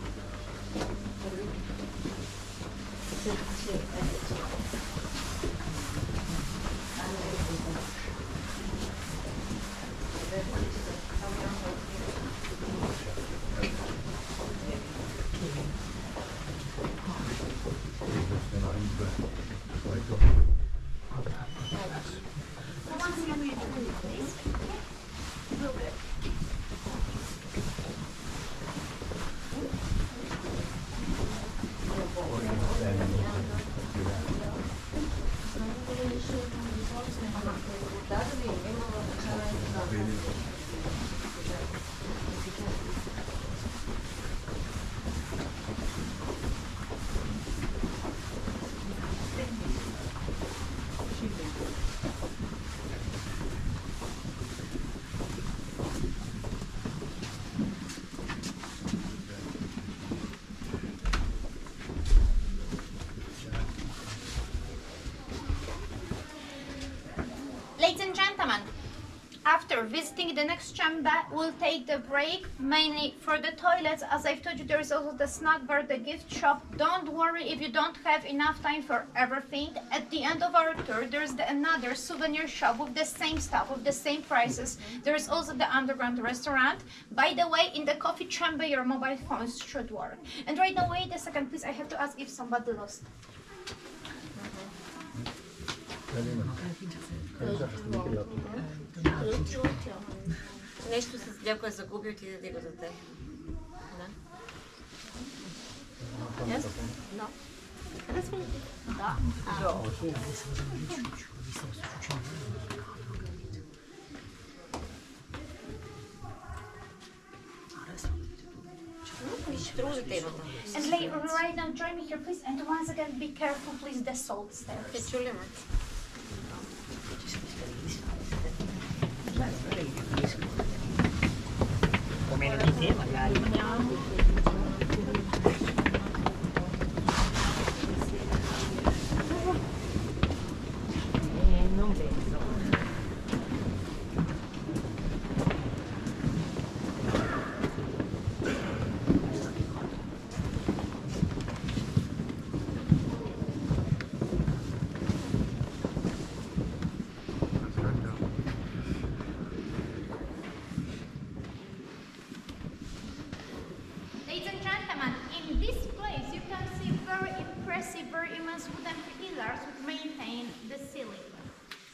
Ladies and gentlemen, after visiting the next chamber, we'll take the break, mainly for the toilets. As I've told you, there is also the snack bar, the gift shop. Don't worry if you don't have enough time for everything. At the end of our tour, there's another souvenir shop with the same stuff, with the same prices. There is also the underground restaurant. By the way, in the coffee chamber, your mobile phones should work. And right now, wait a second, please. I have to ask if somebody lost. Нещо с някой е загубил, ти даде го за теб. Да? Yes? No. Да. And right now, join me here, please. And once again, be careful, please, the salt stairs. Come lo dite, magari. Non penso. Ladies and gentlemen, in this place you can see very impressive, very immense wooden pillars which maintain the ceiling.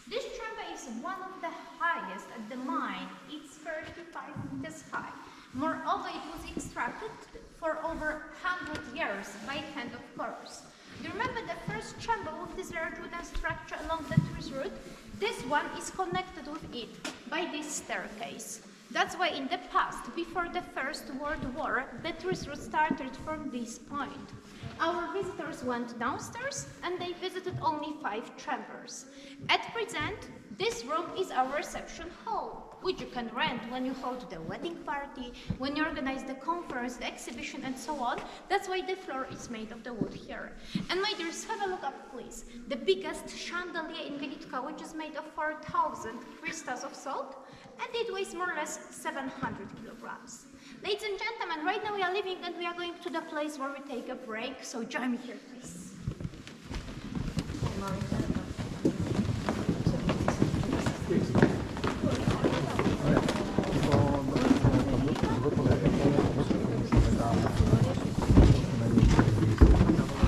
This chamber is one of the highest at the mine. It's 35 meters high. Moreover, it was extracted for over 100 years by hand, of course. Do you remember the first chamber with this large wooden structure along the tourist route? This one is connected with it by this staircase. That's why in the past, before the First World War, the tourist route started from this point. Our visitors went downstairs and they visited only 5 chambers. At present, this room is our reception hall, which you can rent when you hold the wedding party, when you organize the conference, the exhibition, and so on. That's why the floor is made of the wood here. And my dears, have a look up, please. The biggest chandelier in Wieliczka, which is made of 4,000 crystals of salt, and it weighs more or less 700 kilograms. Ladies and gentlemen, right now we are leaving and we are going to the place where we take a break, so join me here, please.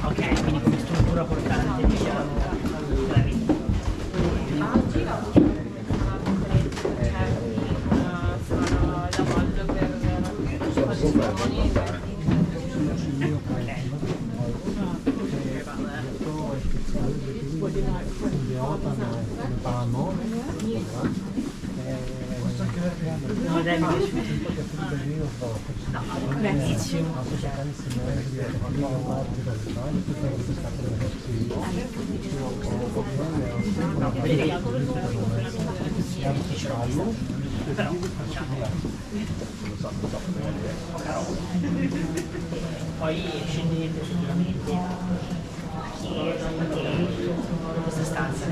Ok, quindi come struttura portante diciamo la vita. No, dai, mi piace. No, bellissimo. Però facciamo. Poi scendete sicuramente la chiesa, questa stanza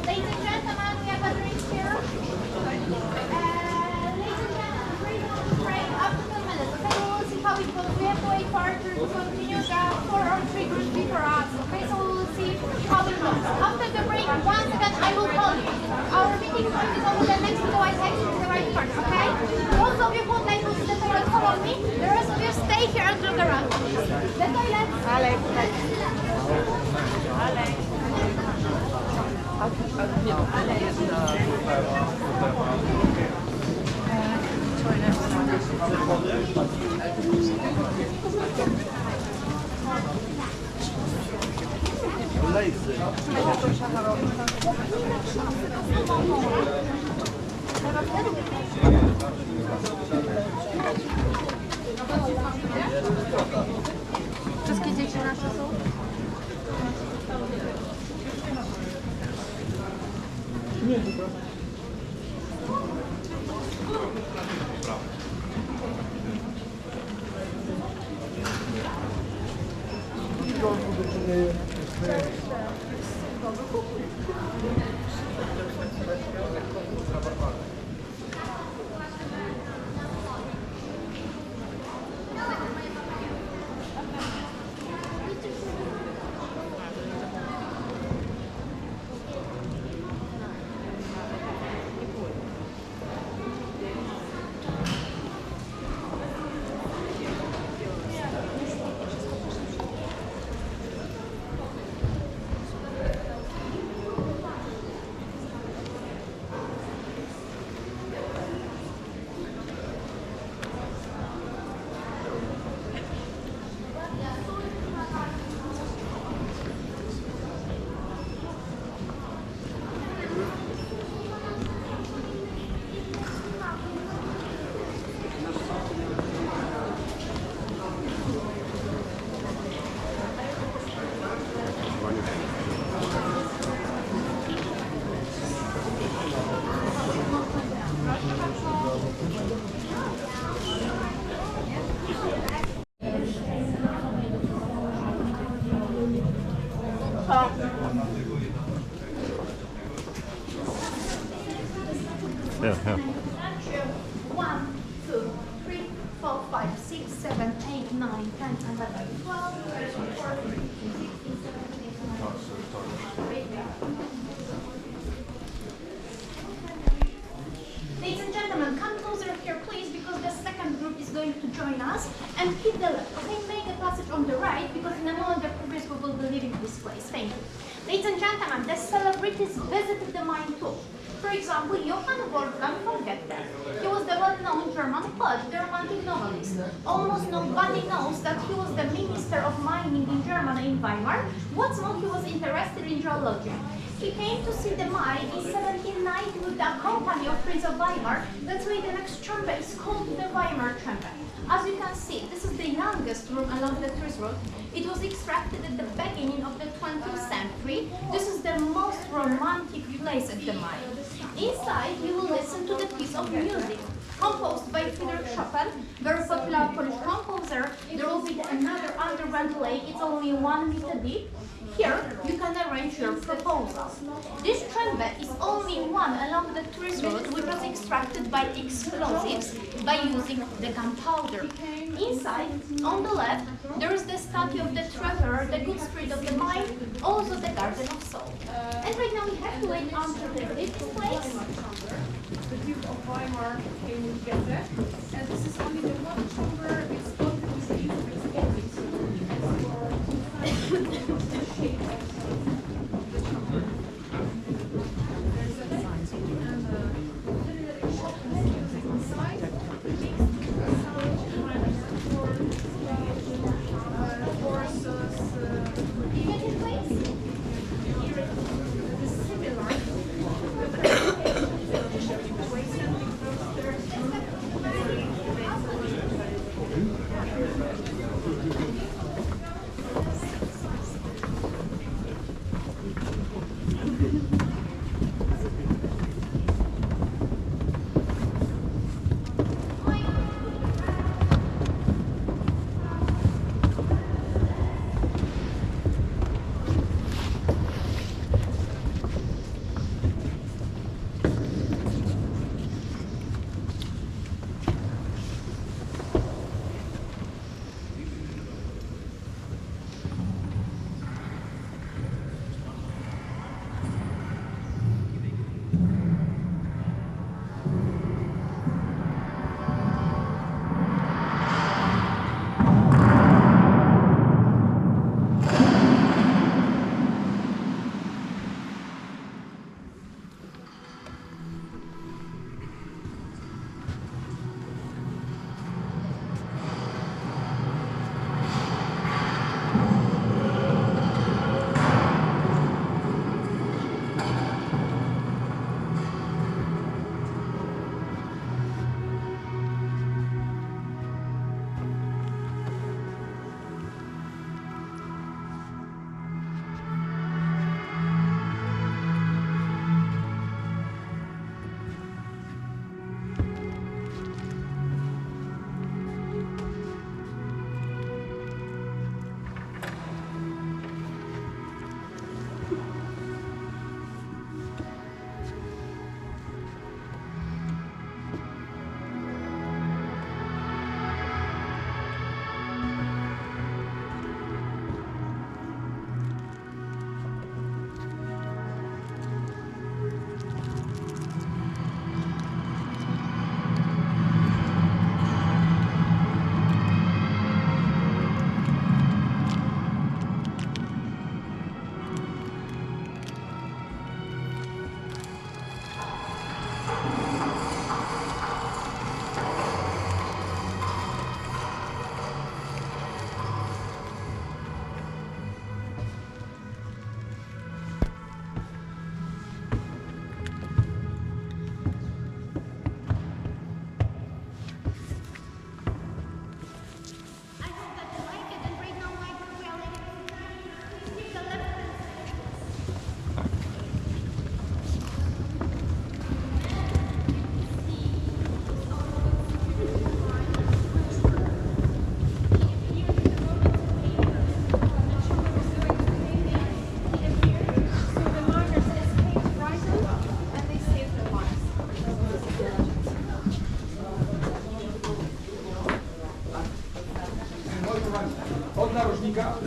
Ladies and gentlemen, we have a drink here. Ladies and gentlemen, we're going to break after 10 minutes. Okay, we will see how it goes. We have to wait for Arthur to continue the 4 or 3 groups before us. Okay, so we will see how it goes. After the break, once again, I will call you. Our meeting point is over the next to the white exit to the right part, okay? Those of you who would like to see the toilet, follow me. The rest of you stay here and look around. The toilet. Alex. Wszystkie dzieci nasze są? Nie, Yeah, yeah. 1, 2, 3, 4, 5, 6, 7, 8, 9, 10, 11, 12, 13, 14, 15, 16, 17, 18, 19. Ladies and gentlemen, come closer here, please, because the second group is going to join us. And keep the left, okay? Make the passage on the right, because in a moment the previous group will be leaving this place. Thank you. Ladies and gentlemen, the celebrities visited the mine too. For example, Johann Wolfgang von Goethe. He was the well-known German poet, the romantic novelist. Almost nobody knows that he was the minister of mining in Germany in Weimar. What's more, he was interested in geology. He came to see the mine in 1790 with the company of Prince of Weimar. That's why the next chamber is called the Weimar chamber. As you can see, this is the youngest room along the Trees Road. It was extracted at the beginning of the 20th century. This is the most romantic place at the mine. Inside, you will listen to the piece of music. composed by Friedrich Chopin, very popular Polish composer. There will be another underground lake. It's only 1 meter deep. Here, you can arrange your proposal. This trembe is only one along the tourist route, which was extracted by explosives by using the gunpowder. Inside, on the left, there is the statue of the treasurer, the good spirit of the mine, also the garden of soul. And right now we have to wait until the this place. The Duke of Weimar came together, and this is only the one chamber exposed with the use of explosives. As for to find the shape of the chamber. There's a sign and music inside, mixed with the sound forces,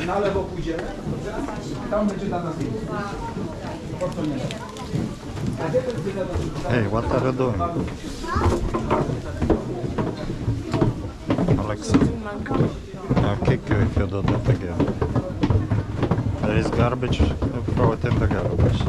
na lewo pójdziemy, tam będzie dla nas miejsce. Po co nie? Hey, what are you doing? Alexa, I'll kick you if you do that again. There is garbage, throw it in the garbage.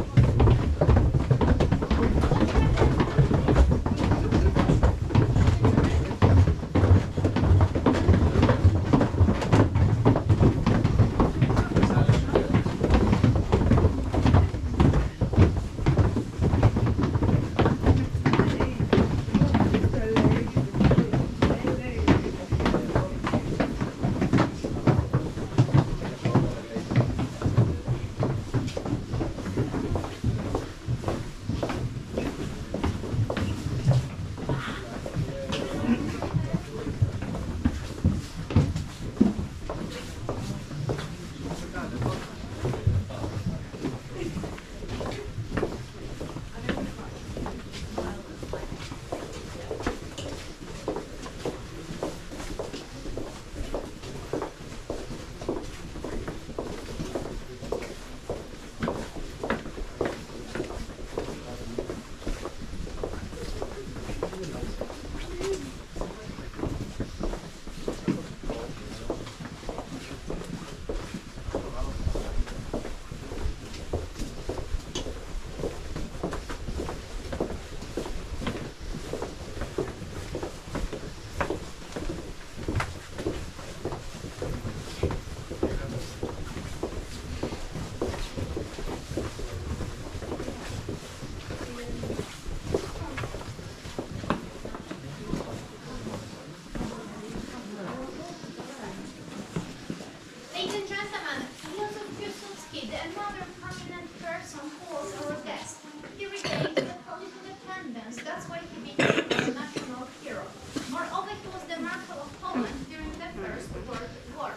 Poland during the First World War.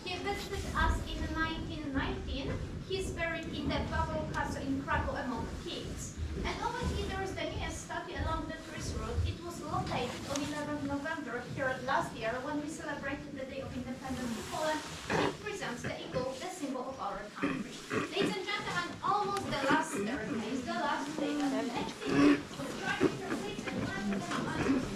He visited us in 1919. He's buried in the Bubble Castle in Krakow among kings. And over here there is the newest statue along the tourist route. It was located on 11th November here last year when we celebrated the Day of Independence in Poland. It presents the eagle, the symbol of our country. Ladies and gentlemen, almost the last staircase, the last day of the next thing. So try to translate and learn them.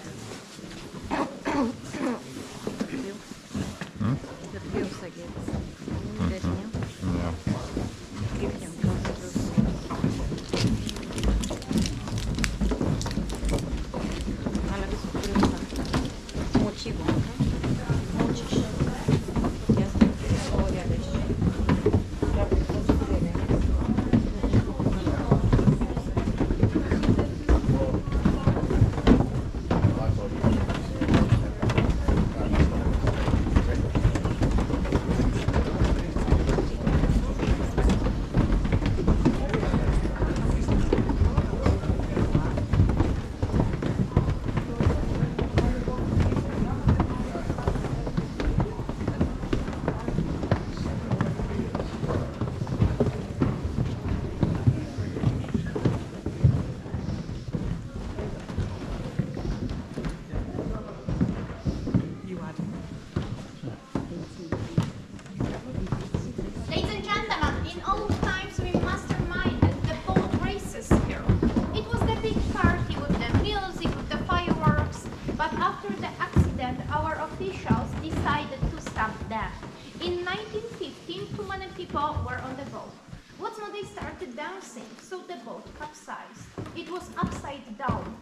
Were on the boat. What's more, they started dancing, so the boat capsized. It was upside down.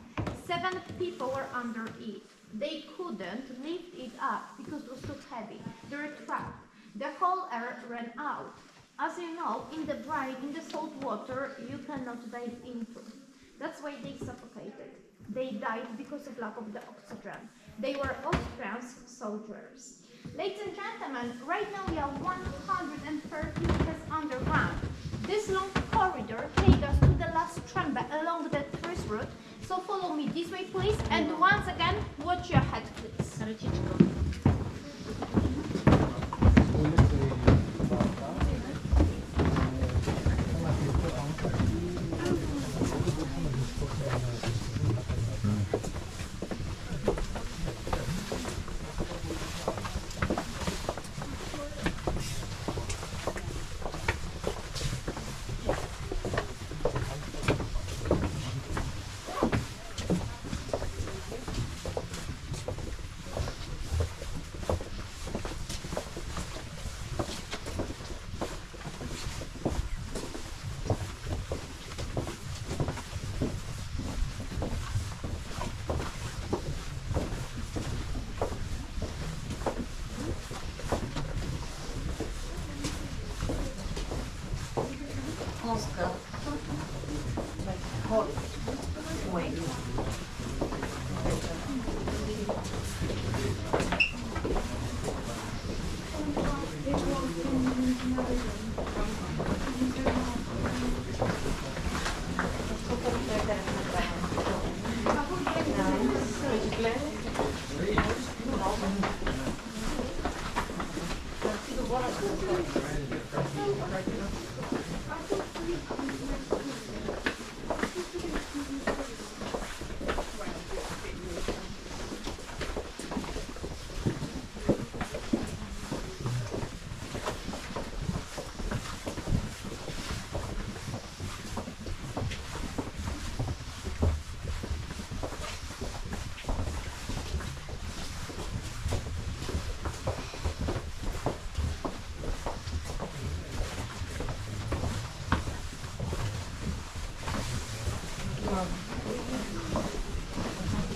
7 people were under it. They couldn't lift it up because it was too heavy. They were trapped. The whole air ran out. As you know, in the brine, in the salt water, you cannot dive into. That's why they suffocated. They died because of lack of the oxygen. They were Austrian soldiers. Ladies and gentlemen, right now we are 130 meters underground. This long corridor takes us to the last chamber along the tourist route. So follow me this way, please. And once again, watch your head, please.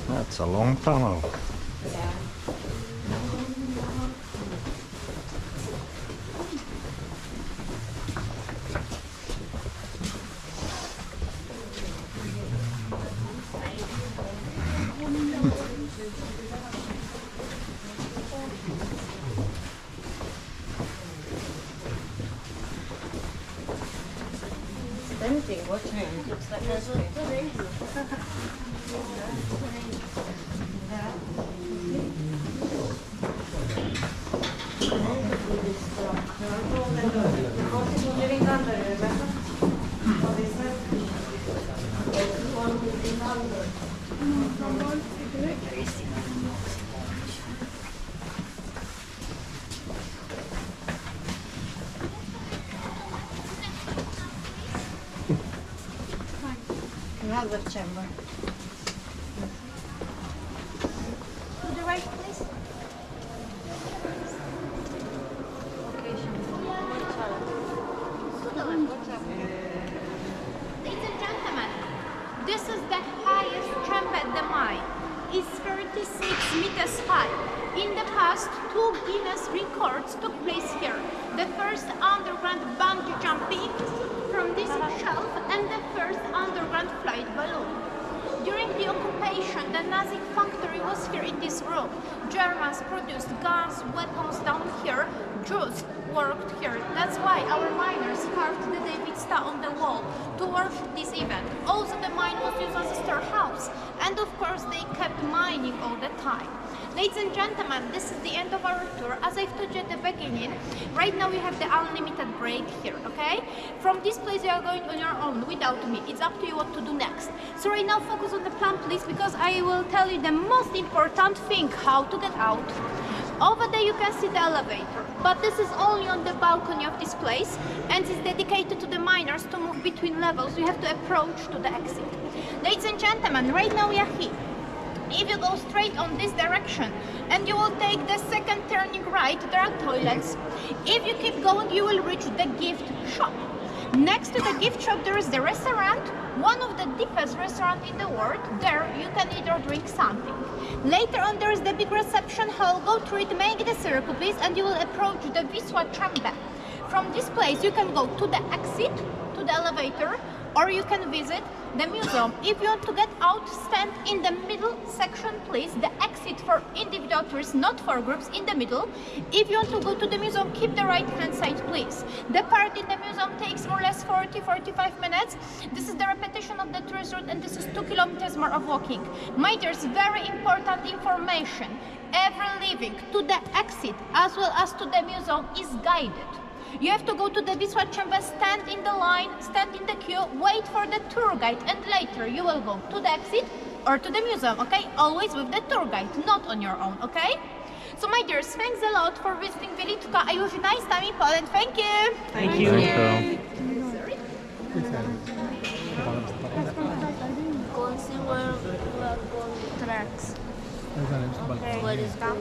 That's a long tunnel. Empty, what's it? Looks like there's a another chamber. To the right, please. Ladies and gentlemen, this is the highest chamber at the mine. It's 36 meters high. In the past, 2 Guinness records took place here. The first underground bungee jumping from this shelf and the first underground flight balloon. During the occupation, the Nazi factory was here in this room. Germans produced guns, weapons down here. Jews worked here. That's why our miners carved the David Star on the wall to worship this event. Also, the mine was used as a storehouse. And of course, they kept mining all the time. Ladies and gentlemen, this is the end of our tour. As I've told you at the beginning, right now we have the unlimited break here, okay? From this place you are going on your own without me. It's up to you what to do next. So right now focus on the plan, please, because I will tell you the most important thing, how to get out. Over there you can see the elevator, but this is only on the balcony of this place and it's dedicated to the miners to move between levels. You have to approach to the exit. Ladies and gentlemen, right now we are here. If you go straight on this direction and you will take the second turning right, there are toilets. If you keep going, you will reach the gift shop. Next to the gift shop, there is the restaurant, one of the deepest restaurants in the world. There you can eat or drink something. Later on, there is the big reception hall. Go through it, make the circle, please, and you will approach the Wisła chamber. From this place, you can go to the exit, to the elevator, or you can visit the museum. If you want to get out, stand in the middle section, please. The exit for individual tours, not for groups, in the middle. If you want to go to the museum, keep the right hand side, please. The part in the museum takes more or less 40-45 minutes. This is the repetition of the tourist route and this is 2 kilometers more of walking. There's very important information. Every leaving to the exit as well as to the museum is guided. You have to go to the Wisła chamber, stand in the line, stand in the queue, wait for the tour guide, and later you will go to the exit or to the museum, okay? Always with the tour guide, not on your own, okay? So my dears, thanks a lot for visiting Wieliczka. I wish you a nice time in Poland. Thank you! Thank you. Consumer tracks. Where is that?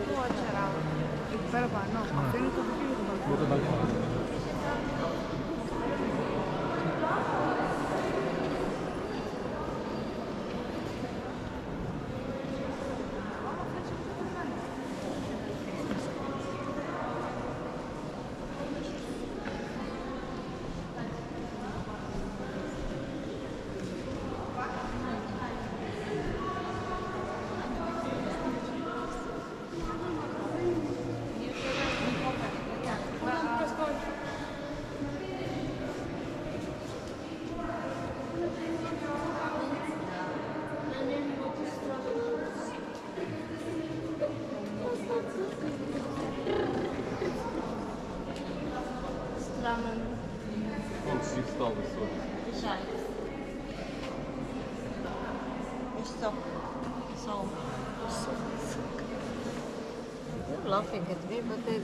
They're laughing at me, but they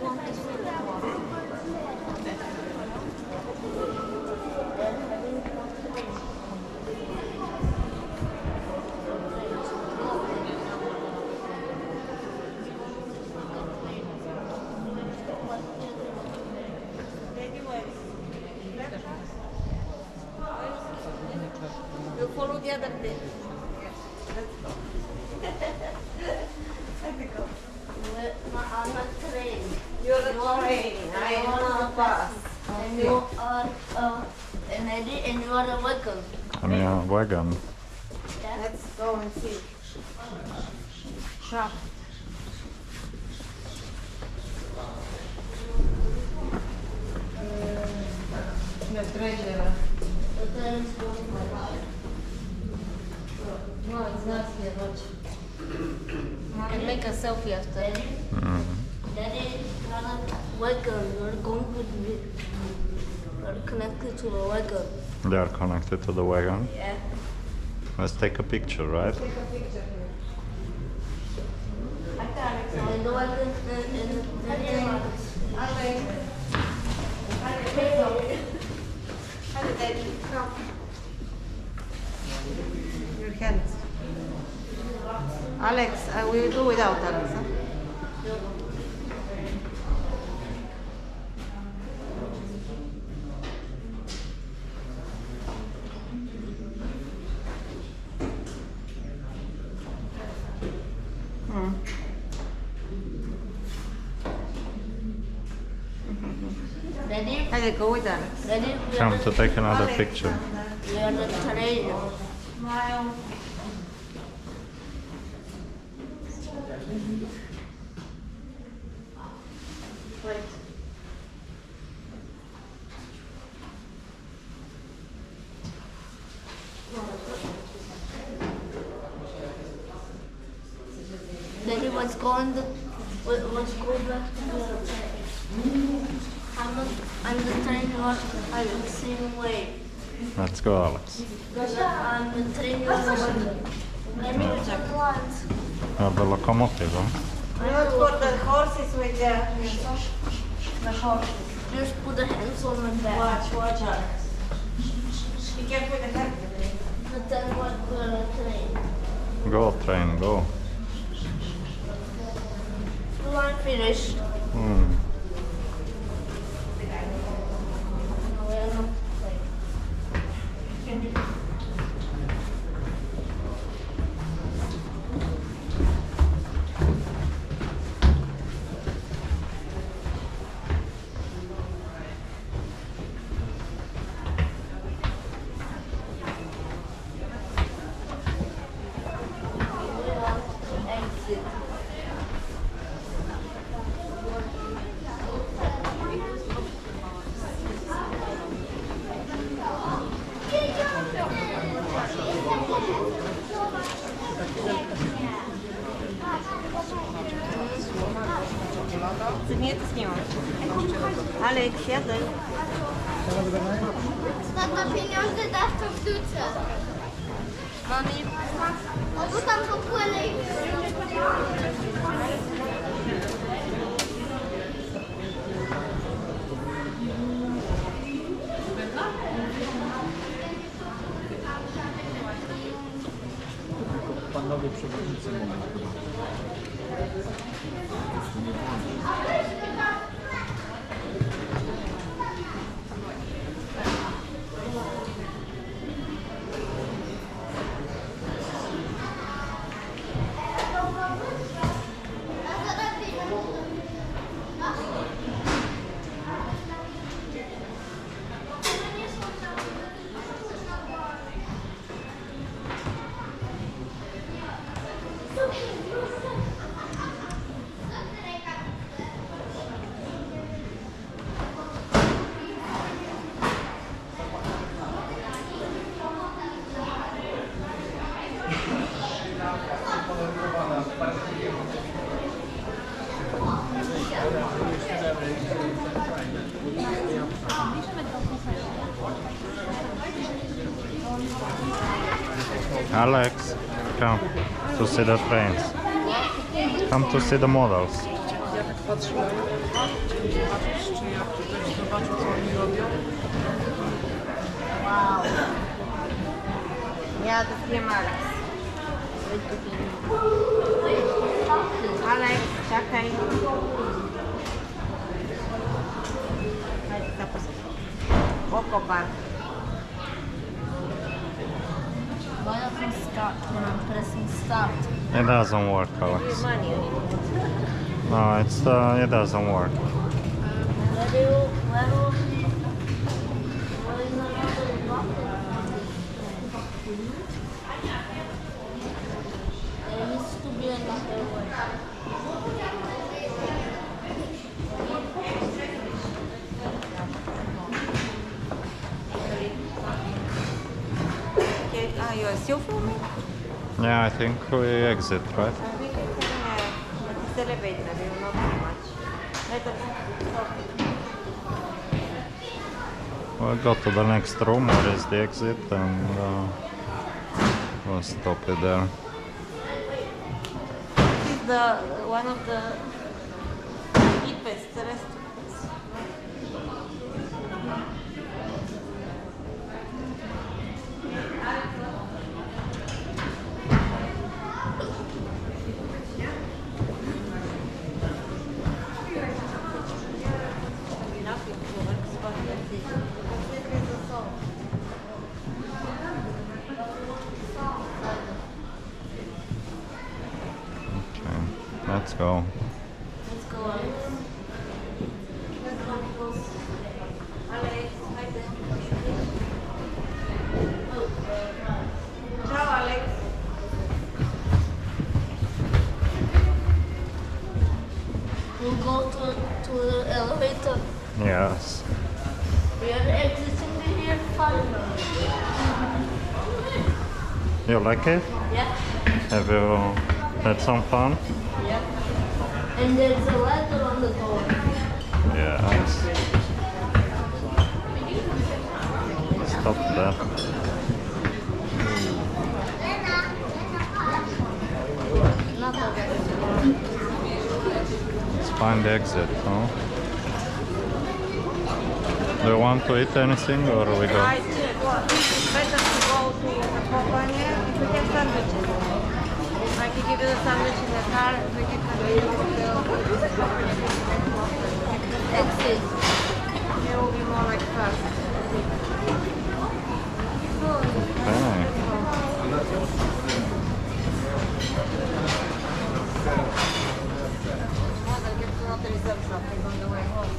want to see more. You follow the other bit. I'm a train. You're a train. I am on a bus. And you are an edit and you are a vehicle. Yeah, wagon. Let's go and see. Shop. The treasure. The train is going by. No, it's not here. Watch. I can make a selfie after. Daddy is not a vehicle. You are going with me. You are connected to a vehicle. They are connected to the wagon. Yeah. Let's take a picture, right? Take a picture here. And the vehicle and the train. can't. Alex, I will do without Alex. Huh? Ready? I will go with Alex. Ready? Come to take another picture. We are the terrain. Smile. Wait. Daddy, let's go on the. Let's go back to the. I'm the train I'm the same way. Let's go, Alex. I'm the train Let me check once. Oh, the locomotive, huh? Not for the horses with the horses. Just put the hands on my back. Watch out. Be careful with the head. But then what will the train? Go, train, go. So I'm finished. Hmm. Nie, to nie mam. Alex, siadaj. Tata, pieniądze dasz to w duce. Mami, o, bo tam popłynę i... Panowie przewodnicy mogą. Alex, come to see the trains. Come to see the models. Ja tak patrzyłem, zobaczyć, czy jak ktoś zobaczył, co oni robią. Wow. Ja to wiem Alex. Alex, czekaj. Oko bar. Why doesn't start when I'm pressing start? It doesn't work, Alex. No, it doesn't work. Where will he... Where is another button? There needs to be another way. Okay, you are still filming? Yeah, I think we exit, right? I think it's elevator, they will not do much. Let us We'll go to the next room where is the exit and we'll stop it there. This is the one of the deepest restaurants. go. Let's go, Alex. Let's go because Alex, hi there. Ciao Alex. We'll go to the elevator. Yes. We are exiting here finally. You like it? Yeah. Have you had some fun? Yeah. And there's a letter on the door. Yes. Stop that. Not okay. Let's find the exit, huh? Do you want to eat anything or we go? I did. Well, it's better to go to the company if we get sandwiches. I can give you the sandwich in the car. We can Exit. It will be more like fast. Okay. Mother gets to not reserve something on the way home.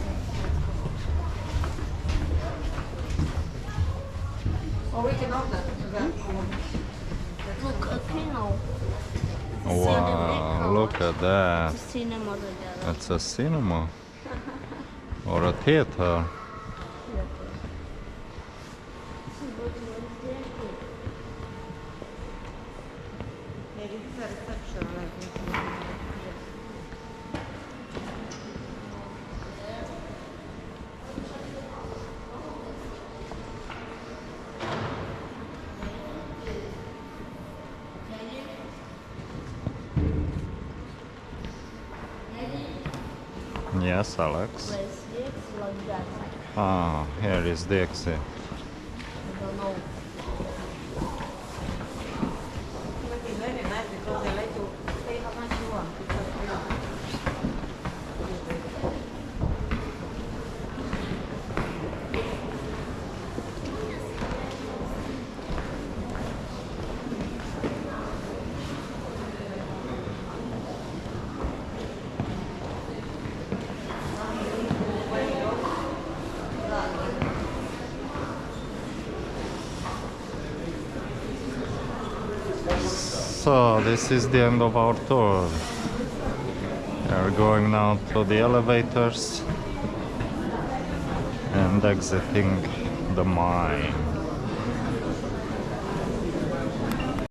Or we can order. Look, a kino. Wow, look at that. It's a cinema together. That's a cinema. Or a theater. Yeah, this is a reception. Yes, Alex. Where's the exit like that? Ah, here is the exit. I don't know. It would be very nice because they like to pay how much you want. So, this is the end of our tour. We are going now to the elevators and exiting the mine.